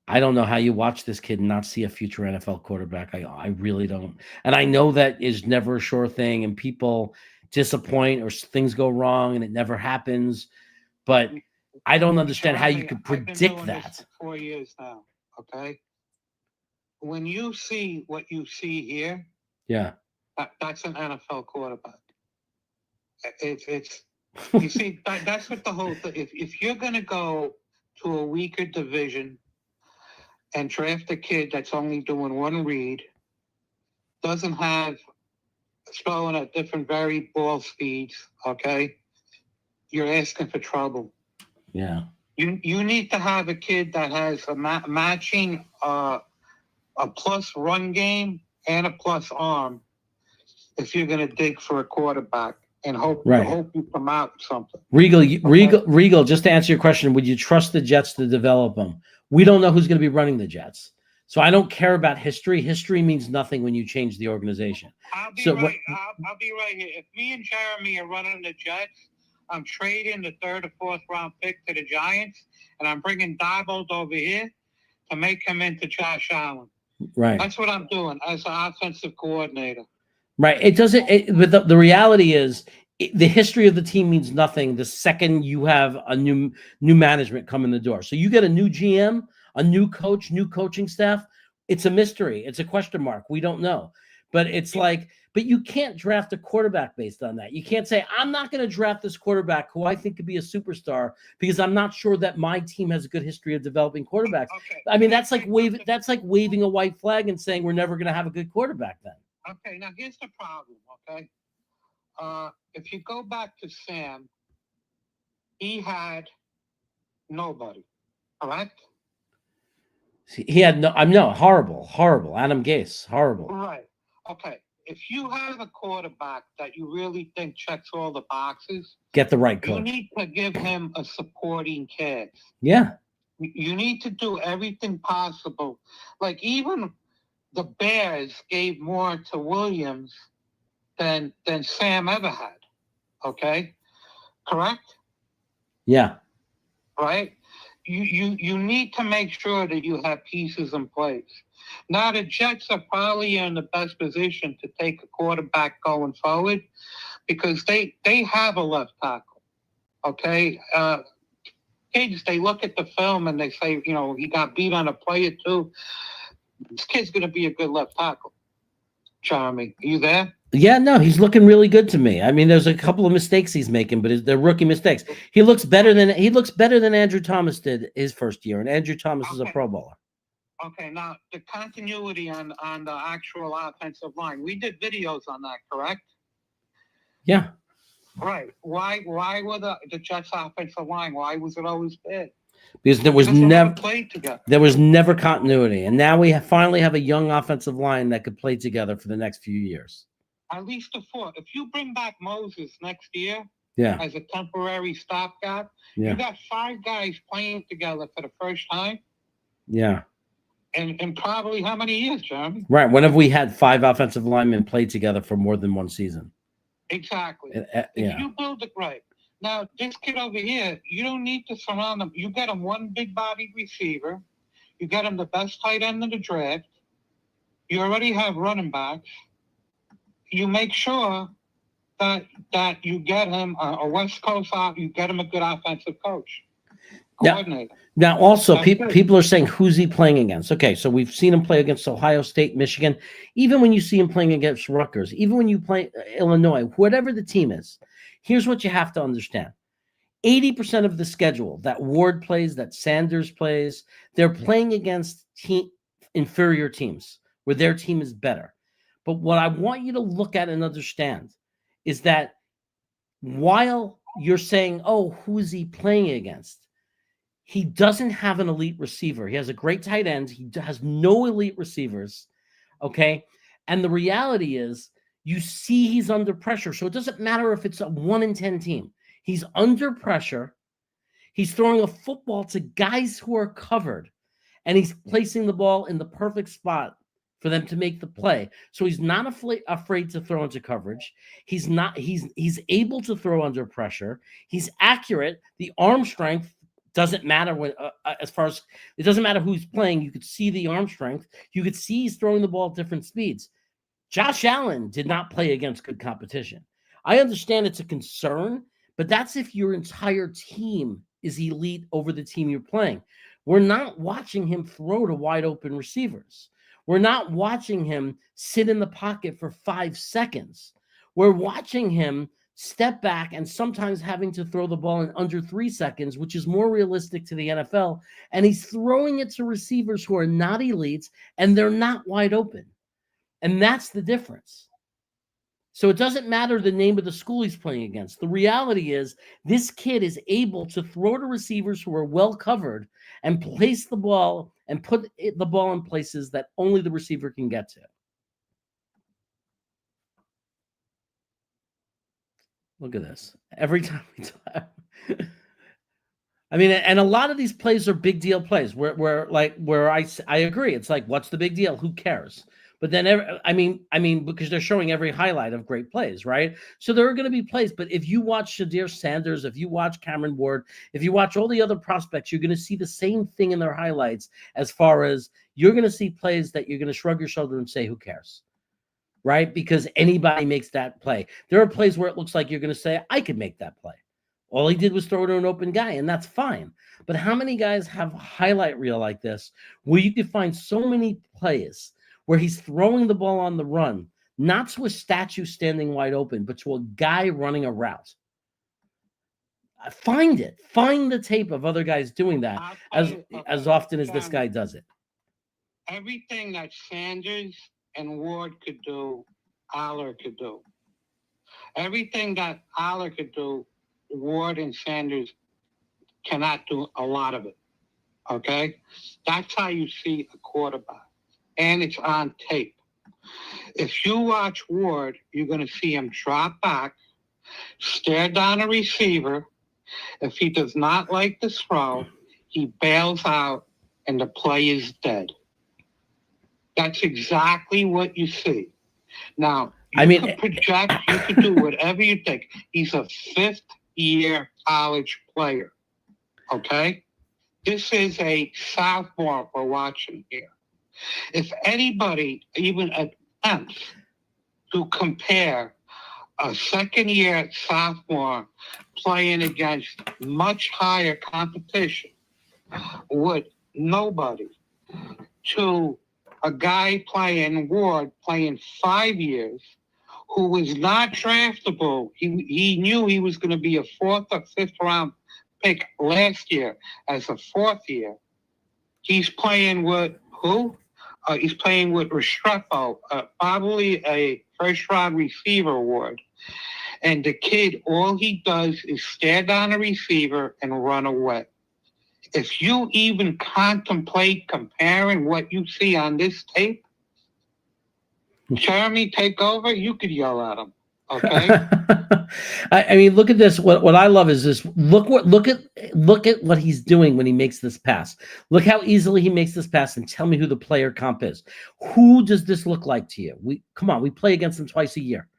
I don't know how you watch this kid and not see a future NFL quarterback. I really don't. And I know that is never a sure thing, and people disappoint or things go wrong and it never happens. But I don't understand how you could predict that. For 4 years now, okay? When you see what you see here, yeah, that's an NFL quarterback. It's you see, that's what the whole thing. If you're going to go to a weaker division and draft a kid that's only doing one read, doesn't have throwing at different varied ball speeds, okay? you're asking for trouble. Yeah. You need to have a kid that has a matching a plus run game and a plus arm if you're going to dig for a quarterback and hope you come out with something. Regal, just to answer your question, would you trust the Jets to develop them? We don't know who's going to be running the Jets. So I don't care about history. History means nothing when you change the organization. I'll be right here. If me and Jeremy are running the Jets, I'm trading the 3rd or 4th round pick to the Giants, and I'm bringing Darbold over here to make him into Josh Allen. Right. That's what I'm doing as an offensive coordinator. Right. It doesn't. But the reality is, the history of the team means nothing the second you have a new management come in the door. So you get a new GM, a new coach, new coaching staff. It's a mystery. It's a question mark. We don't know. But it's like, but you can't draft a quarterback based on that. You can't say, I'm not going to draft this quarterback who I think could be a superstar because I'm not sure that my team has a good history of developing quarterbacks. Okay. I mean, that's like waving a white flag and saying we're never going to have a good quarterback then. Okay, now here's the problem, okay? If you go back to Sam, he had nobody, correct? He had horrible. Adam Gase, horrible. Right. Okay. If you have a quarterback that you really think checks all the boxes, get the right coach. You need to give him a supporting cast. Yeah. You need to do everything possible. Like even the Bears gave more to Williams than Sam ever had. Okay? Correct? Yeah. Right? You need to make sure that you have pieces in place. Now the Jets are probably in the best position to take a quarterback going forward because they have a left tackle. Okay? Kids, they look at the film and they say, he got beat on a play or two. This kid's going to be a good left tackle. Charming. Are you there? Yeah, no, he's looking really good to me. I mean, there's a couple of mistakes he's making, but they're rookie mistakes. He looks better than Andrew Thomas did his first year, and Andrew Thomas is a Pro Bowler. Okay, now the continuity on the actual offensive line. We did videos on that, correct? Yeah. Right. Why were the Jets offensive line? Why was it always bad? Because there was never continuity, and now we finally have a young offensive line that could play together for the next few years. At least 4. If you bring back Moses next year, as a temporary stopgap, you got 5 guys playing together for the first time. Yeah. And probably how many years, Jeremy? Right. When have we had 5 offensive linemen play together for more than one season? Exactly. If you build it right. Now, this kid over here, you don't need to surround him. You get him one big-bodied receiver. You get him the best tight end in the draft. You already have running backs. You make sure that you get him a West Coast off. You get him a good offensive coach. Coordinator. Now also, people are saying, who's he playing against? Okay, so we've seen him play against Ohio State, Michigan. Even when you see him playing against Rutgers, even when you play Illinois, whatever the team is, here's what you have to understand. 80% of the schedule that Ward plays, that Sanders plays, they're playing against inferior teams where their team is better. But what I want you to look at and understand is that while you're saying, oh, who is he playing against? He doesn't have an elite receiver. He has a great tight end. He has no elite receivers, okay? And the reality is you see he's under pressure. So it doesn't matter if it's a 1-in-10 team. He's under pressure. He's throwing a football to guys who are covered, and he's placing the ball in the perfect spot for them to make the play. So he's not afraid to throw into coverage. He's able to throw under pressure. He's accurate. The arm strength doesn't matter when, as far as it doesn't matter who's playing. You could see the arm strength. You could see he's throwing the ball at different speeds. Josh Allen did not play against good competition. I understand it's a concern, but that's if your entire team is elite over the team you're playing. We're not watching him throw to wide open receivers. We're not watching him sit in the pocket for 5 seconds. We're watching him step back and sometimes having to throw the ball in under 3 seconds, which is more realistic to the NFL. And he's throwing it to receivers who are not elites and they're not wide open. And that's the difference. So it doesn't matter the name of the school he's playing against. The reality is this kid is able to throw to receivers who are well covered and place the ball and put the ball in places that only the receiver can get to. Look at this. Every time we talk. I mean, and a lot of these plays are big deal plays where I agree. It's like, what's the big deal? Who cares? But then, I mean, because they're showing every highlight of great plays, right? So there are going to be plays. But if you watch Shadir Sanders, if you watch Cameron Ward, if you watch all the other prospects, you're going to see the same thing in their highlights. As far as you're going to see plays that you're going to shrug your shoulder and say, "Who cares?" Right? Because anybody makes that play. There are plays where it looks like you're going to say, "I could make that play." All he did was throw to an open guy, and that's fine. But how many guys have a highlight reel like this where you can find so many plays where he's throwing the ball on the run, not to a statue standing wide open, but to a guy running a route? Find it. Find the tape of other guys doing that as often as this guy does it. Everything that Sanders and Ward could do, Allar could do. Everything that Allar could do, Ward and Sanders cannot do a lot of it. Okay? That's how you see a quarterback. And it's on tape. If you watch Ward, you're going to see him drop back, stare down a receiver. If he does not like the throw, he bails out and the play is dead. That's exactly what you see. Now, you can project, you can do whatever you think. He's a fifth-year college player, okay? This is a sophomore we're watching here. If anybody even attempts to compare a second-year sophomore playing against much higher competition with nobody to a guy playing Ward, playing 5 years, who was not draftable. He knew he was going to be a fourth or fifth round pick last year as a fourth year. He's playing with who? He's playing with Restrepo, probably a first round receiver award. And the kid, all he does is stare down a receiver and run away. If you even contemplate comparing what you see on this tape, Jeremy, take over, you could yell at him. Okay. I mean, look at this. What I love is this. Look at what he's doing when he makes this pass. Look how easily he makes this pass, and tell me who the player comp is. Who does this look like to you? We play against him twice a year.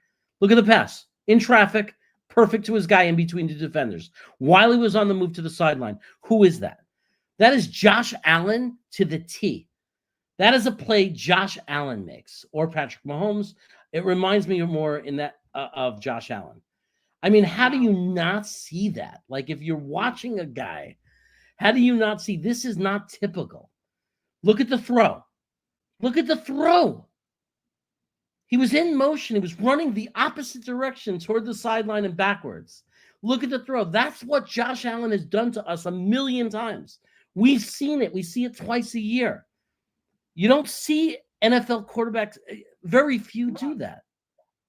Look at the pass in traffic, perfect to his guy in between the defenders. While he was on the move to the sideline, who is that? That is Josh Allen to the T. That is a play Josh Allen makes, or Patrick Mahomes. It reminds me more in that of Josh Allen. I mean, how do you not see that? Like, if you're watching a guy, how do you not see this is not typical? Look at the throw. Look at the throw. He was in motion. He was running the opposite direction toward the sideline and backwards. Look at the throw. That's what Josh Allen has done to us a million times. We've seen it. We see it twice a year. You don't see NFL quarterbacks. Very few do that.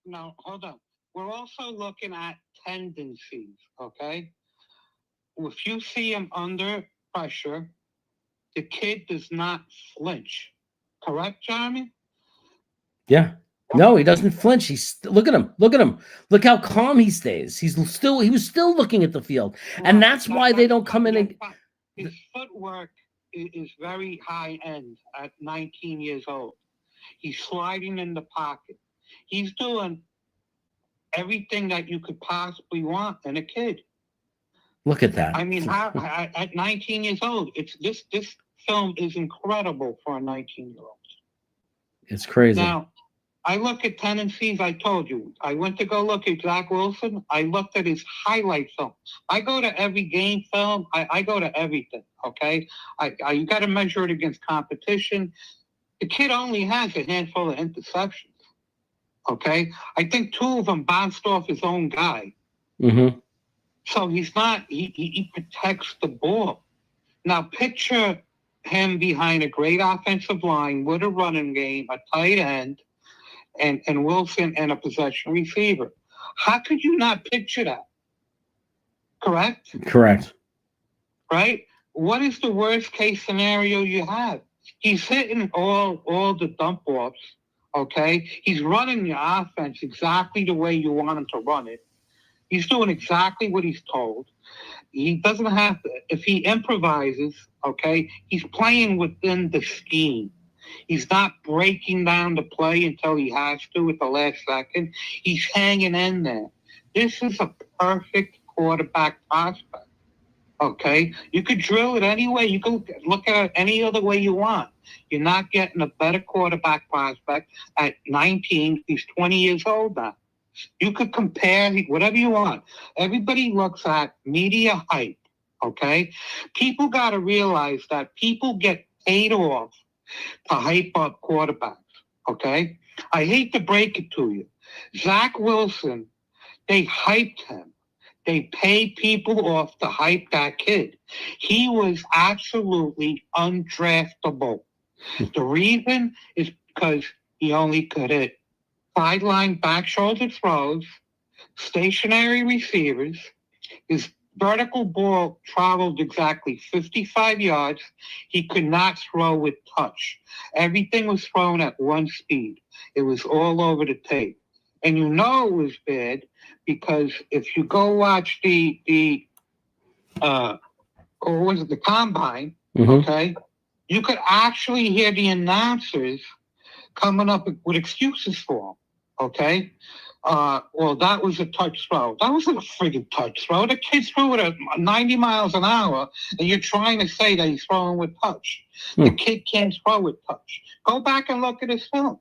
No, hold on. We're also looking at tendencies, okay? If you see him under pressure, the kid does not flinch. Correct, Jeremy? Yeah. No, he doesn't flinch. Look at him. Look at him. Look how calm he stays. He was still looking at the field. And that's why they don't come in and his footwork is very high end at 19 years old. He's sliding in the pocket. He's doing everything that you could possibly want in a kid. Look at that. I mean, at 19 years old, this film is incredible for a 19-year-old. It's crazy. Now, I look at tendencies. I told you. I went to go look at Zach Wilson. I looked at his highlight film. I go to every game film. I go to everything, okay? You got to measure it against competition. The kid only has a handful of interceptions, okay? I think 2 of them bounced off his own guy. Mm-hmm. So he's not, he protects the ball. Now picture him behind a great offensive line with a running game, a tight end, and Wilson and a possession receiver. How could you not picture that? Correct? Correct. Right? What is the worst case scenario you have? He's hitting all the dump offs, okay? He's running the offense exactly the way you want him to run it. He's doing exactly what he's told. He doesn't have to, if he improvises, okay, he's playing within the scheme. He's not breaking down the play until he has to at the last second. He's hanging in there. This is a perfect quarterback prospect. Okay, you could drill it any way. You can look at it any other way you want. You're not getting a better quarterback prospect at 19. He's 20 years old now. You could compare whatever you want. Everybody looks at media hype. Okay, people got to realize that people get paid off to hype up quarterbacks. Okay, I hate to break it to you, Zach Wilson. They hyped him. They paid people off to hype that kid. He was absolutely undraftable. The reason is because he only could hit sideline back shoulder throws, stationary receivers. His vertical ball traveled exactly 55 yards. He could not throw with touch. Everything was thrown at one speed. It was all over the tape. And you know it was bad because if you go watch the combine, okay, you could actually hear the announcers coming up with excuses for him, okay? Well, that was a touch throw. That wasn't a friggin' touch throw. The kid threw it at 90 miles an hour, and you're trying to say that he's throwing with touch. The kid can't throw with touch. Go back and look at his film,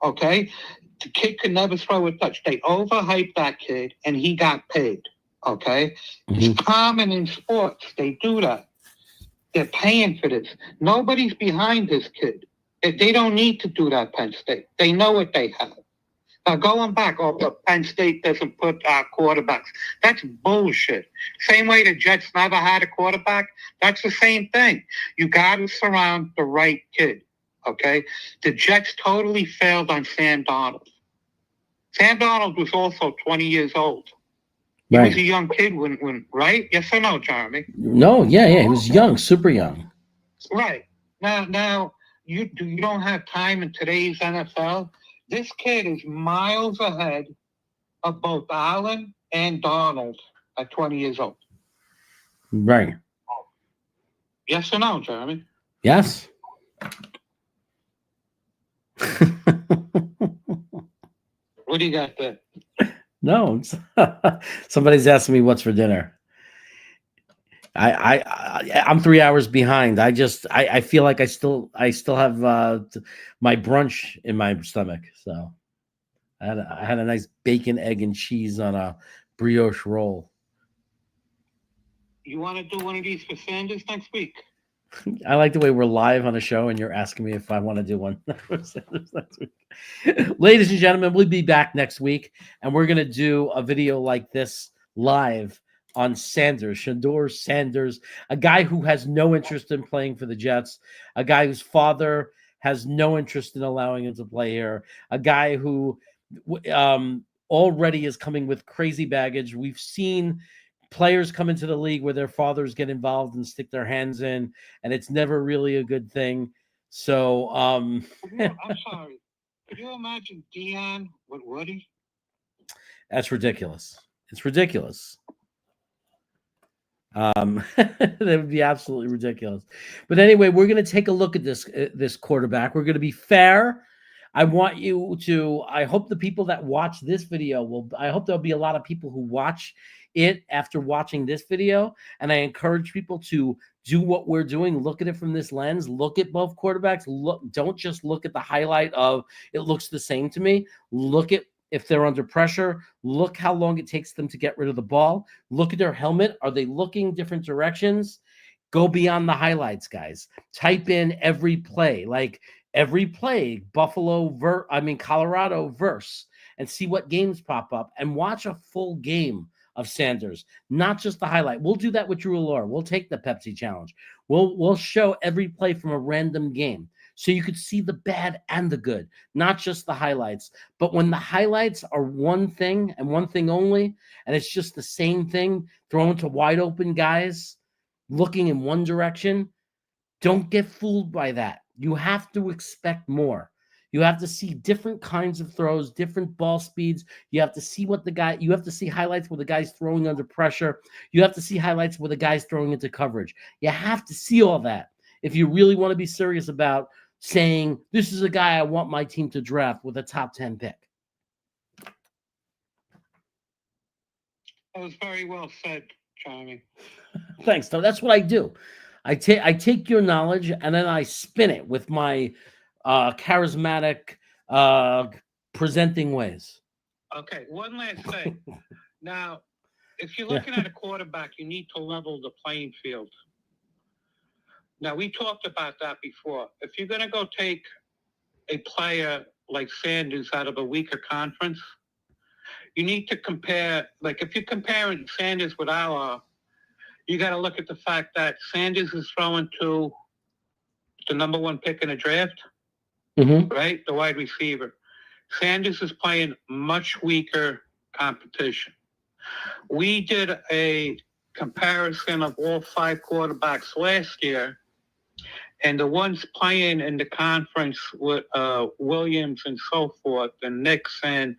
okay? The kid could never throw with touch. They overhyped that kid, and he got paid, okay? It's common in sports. They do that. They're paying for this. Nobody's behind this kid. They don't need to do that, Penn State. They know what they have. Now, going back, Penn State doesn't put quarterbacks. That's bullshit. Same way the Jets never had a quarterback. That's the same thing. You got to surround the right kid, okay? The Jets totally failed on Sam Darnold. Sam Darnold was also 20 years old. He was a young kid when right? Yes or no, Jeremy? No, yeah. He was young, super young. Right. Now you don't have time in today's NFL. This kid is miles ahead of both Allen and Darnold at 20 years old. Right. Yes or no, Jeremy? Yes. What do you got there? No, somebody's asking me what's for dinner. I'm 3 hours behind. I feel like I still have my brunch in my stomach. So I had a nice bacon, egg, and cheese on a brioche roll. You want to do one of these for Sanders next week? I like the way we're live on a show and you're asking me if I want to do one for Sanders next week. Ladies and gentlemen, we'll be back next week and we're going to do a video like this live on Sanders, Shedeur Sanders, a guy who has no interest in playing for the Jets, a guy whose father has no interest in allowing him to play here, a guy who already is coming with crazy baggage. We've seen players come into the league where their fathers get involved and stick their hands in, and it's never really a good thing. So, I'm sorry. Could you imagine Dion with Woody? That's ridiculous. It's ridiculous. That would be absolutely ridiculous. But anyway, we're going to take a look at this quarterback. We're going to be fair. I hope the people that watch this video I hope there'll be a lot of people who watch it after watching this video. And I encourage people to do what we're doing. Look at it from this lens. Look at both quarterbacks. Don't just look at the highlight of it looks the same to me. Look at if they're under pressure. Look how long it takes them to get rid of the ball. Look at their helmet. Are they looking different directions? Go beyond the highlights, guys. Type in every play, like every play, Colorado verse, and see what games pop up and watch a full game of Sanders, not just the highlight. We'll do that with Drew Allure. We'll take the Pepsi challenge. We'll show every play from a random game so you could see the bad and the good, not just the highlights. But when the highlights are one thing and one thing only, and it's just the same thing thrown to wide open guys looking in one direction, don't get fooled by that. You have to expect more. You have to see different kinds of throws, different ball speeds. You have to see you have to see highlights where the guy's throwing under pressure. You have to see highlights where the guy's throwing into coverage. You have to see all that if you really want to be serious about saying, this is a guy I want my team to draft with a top 10 pick. That was very well said, Johnny. Thanks. So that's what I do. I take your knowledge and then I spin it with my charismatic presenting ways. Okay, one last thing. Now, if you're looking at a quarterback, you need to level the playing field. Now, we talked about that before. If you're going to go take a player like Sanders out of a weaker conference, you need to compare, like if you're comparing Sanders with Allar, you got to look at the fact that Sanders is throwing to the number one pick in the draft, right? The wide receiver. Sanders is playing much weaker competition. We did a comparison of all 5 quarterbacks last year, and the ones playing in the conference with Williams and so forth, and Knicks, and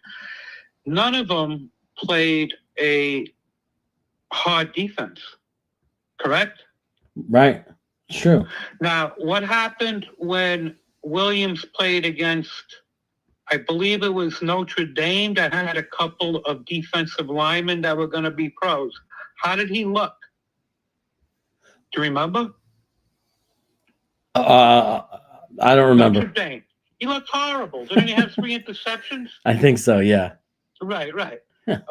none of them played a hard defense. Correct? Right. True. Now, what happened when Williams played against, I believe it was Notre Dame, that had a couple of defensive linemen that were going to be pros? How did he look? Do you remember? I don't remember. Notre Dame. He looked horrible. Didn't he have 3 interceptions? I think so, yeah. Right.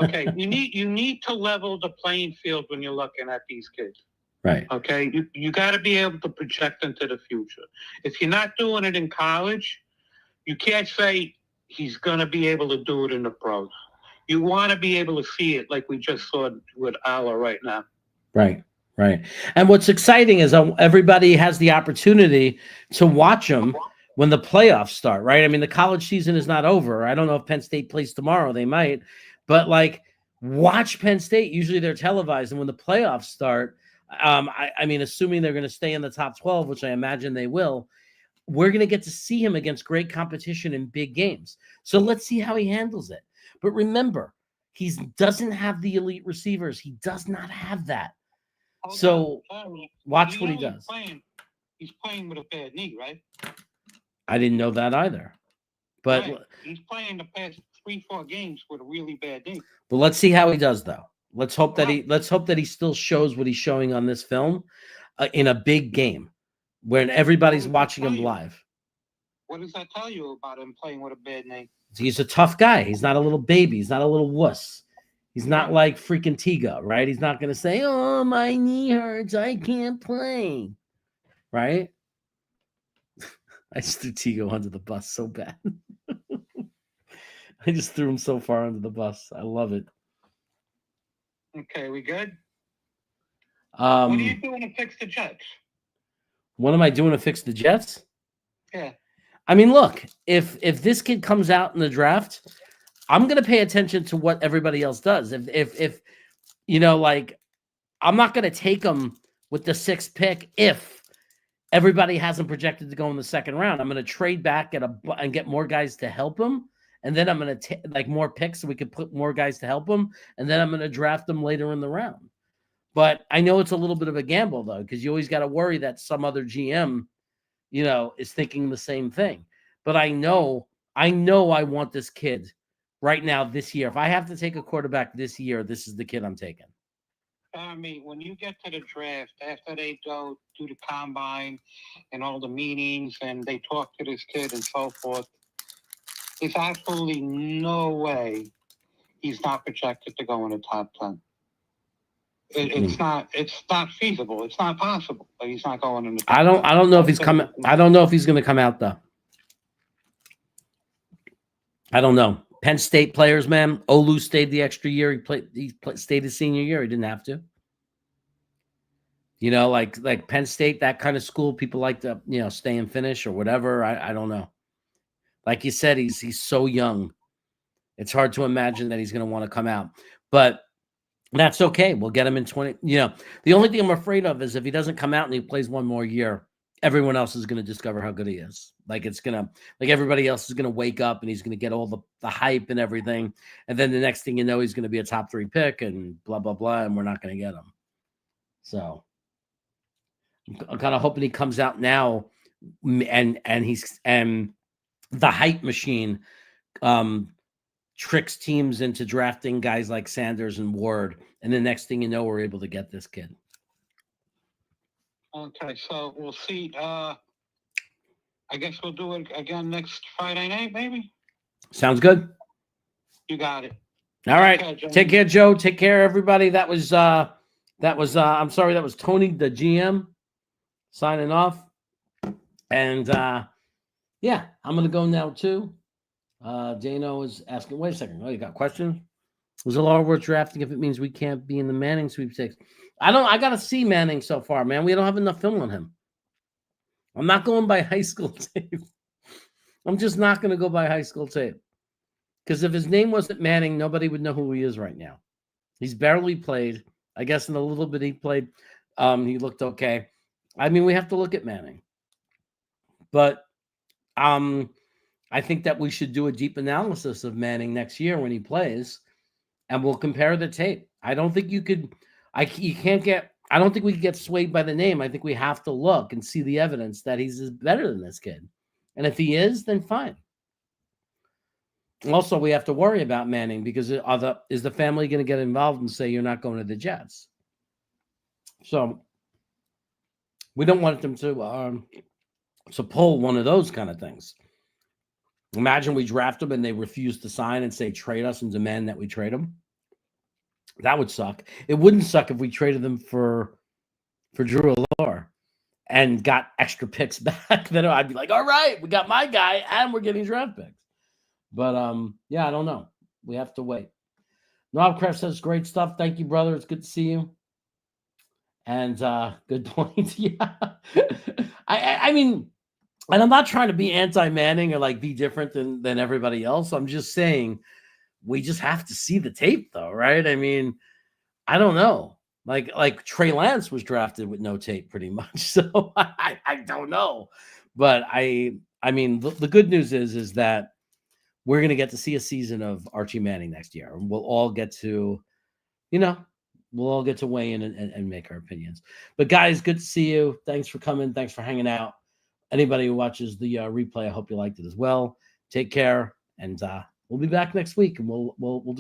Okay, you need to level the playing field when you're looking at these kids. Right. Okay, you got to be able to project into the future. If you're not doing it in college, you can't say he's going to be able to do it in the pros. You want to be able to see it like we just saw with Allar right now. Right. And what's exciting is everybody has the opportunity to watch him when the playoffs start, right? I mean, the college season is not over. I don't know if Penn State plays tomorrow. They might. But, like, watch Penn State. Usually they're televised. And when the playoffs start, I mean, assuming they're going to stay in the top 12, which I imagine they will, we're going to get to see him against great competition in big games. So let's see how he handles it. But remember, he doesn't have the elite receivers. He does not have that. So watch what he does. He's playing with a bad knee, right? I didn't know that either. But right. He's playing the past 3-4 games with a really bad knee. But let's see how he does, though. Let's hope that he still shows what he's showing on this film in a big game when everybody's watching him live. What does that tell you about him playing with a bad knee? He's a tough guy. He's not a little baby. He's not a little wuss. He's not like freaking Tiga, right? He's not going to say, "Oh, my knee hurts. I can't play." Right? I just threw Tigo under the bus so bad. I just threw him so far under the bus. I love it. Okay, we good? What are you doing to fix the Jets? What am I doing to fix the Jets? Yeah. I mean, look, if this kid comes out in the draft, I'm going to pay attention to what everybody else does. If you know, like, I'm not going to take him with the 6th pick if everybody hasn't projected to go in the 2nd round. I'm going to trade back and get more guys to help him. And then I'm going to take like more picks so we can put more guys to help him. And then I'm going to draft them later in the round. But I know it's a little bit of a gamble, though, because you always got to worry that some other GM, you know, is thinking the same thing. But I know I want this kid right now this year. If I have to take a quarterback this year, this is the kid I'm taking. I mean, when you get to the draft, after they go do the combine and all the meetings and they talk to this kid and so forth, there's absolutely no way he's not projected to go in the top 10. It's not feasible. It's not possible that he's not going in the top 10. I don't know if he's coming. I don't know if he's going to come out, though. I don't know. Penn State players, man. Olu stayed the extra year. He stayed his senior year. He didn't have to. You know, like Penn State, that kind of school, people like to, you know, stay and finish or whatever. I don't know. Like you said, he's so young. It's hard to imagine that he's going to want to come out, but that's okay. We'll get him in 20. You know, the only thing I'm afraid of is if he doesn't come out and he plays one more year, everyone else is going to discover how good he is. Like it's going to, like everybody else is going to wake up and he's going to get all the hype and everything. And then the next thing you know, he's going to be a top 3 pick and blah, blah, blah. And we're not going to get him. So I'm kind of hoping he comes out now and the hype machine tricks teams into drafting guys like Sanders and Ward, and the next thing you know, we're able to get this kid. Okay, so we'll see. I guess we'll do it again next Friday night, maybe. Sounds good. You got it. All right. Take care, Joe. Take care, everybody. That was I'm sorry, that was Tony, the GM, signing off. And yeah, I'm gonna go now too. Dano is asking, wait a second. Oh, you got questions? Was Allar worth drafting if it means we can't be in the Manning sweepstakes? I got to see Manning so far, man. We don't have enough film on him. I'm not going by high school tape. I'm just not going to go by high school tape. Because if his name wasn't Manning, nobody would know who he is right now. He's barely played. I guess in a little bit he played. He looked okay. I mean, we have to look at Manning. But I think that we should do a deep analysis of Manning next year when he plays, and we'll compare the tape. I don't think you could, I don't think we can get swayed by the name. I think we have to look and see the evidence that he's better than this kid. And if he is, then fine. Also, we have to worry about Manning because is the family going to get involved and say you're not going to the Jets? So we don't want them to pull one of those kind of things. Imagine we draft them and they refuse to sign and say trade us and demand that we trade them. That would suck. It wouldn't suck if we traded them for Drew Allar and got extra picks back. Then I'd be like, all right, we got my guy and we're getting draft picks. But yeah, I don't know. We have to wait. Knobcraft says great stuff. Thank you, brother. It's good to see you. And good point. Yeah. I mean, and I'm not trying to be anti-Manning or like be different than everybody else. I'm just saying we just have to see the tape though, right? I mean, I don't know. Like Trey Lance was drafted with no tape pretty much. So I don't know. But I mean, the good news is that we're going to get to see a season of Archie Manning next year. And we'll all get to, we'll all get to weigh in and make our opinions. But guys, good to see you. Thanks for coming. Thanks for hanging out. Anybody who watches the replay, I hope you liked it as well. Take care, and we'll be back next week, and we'll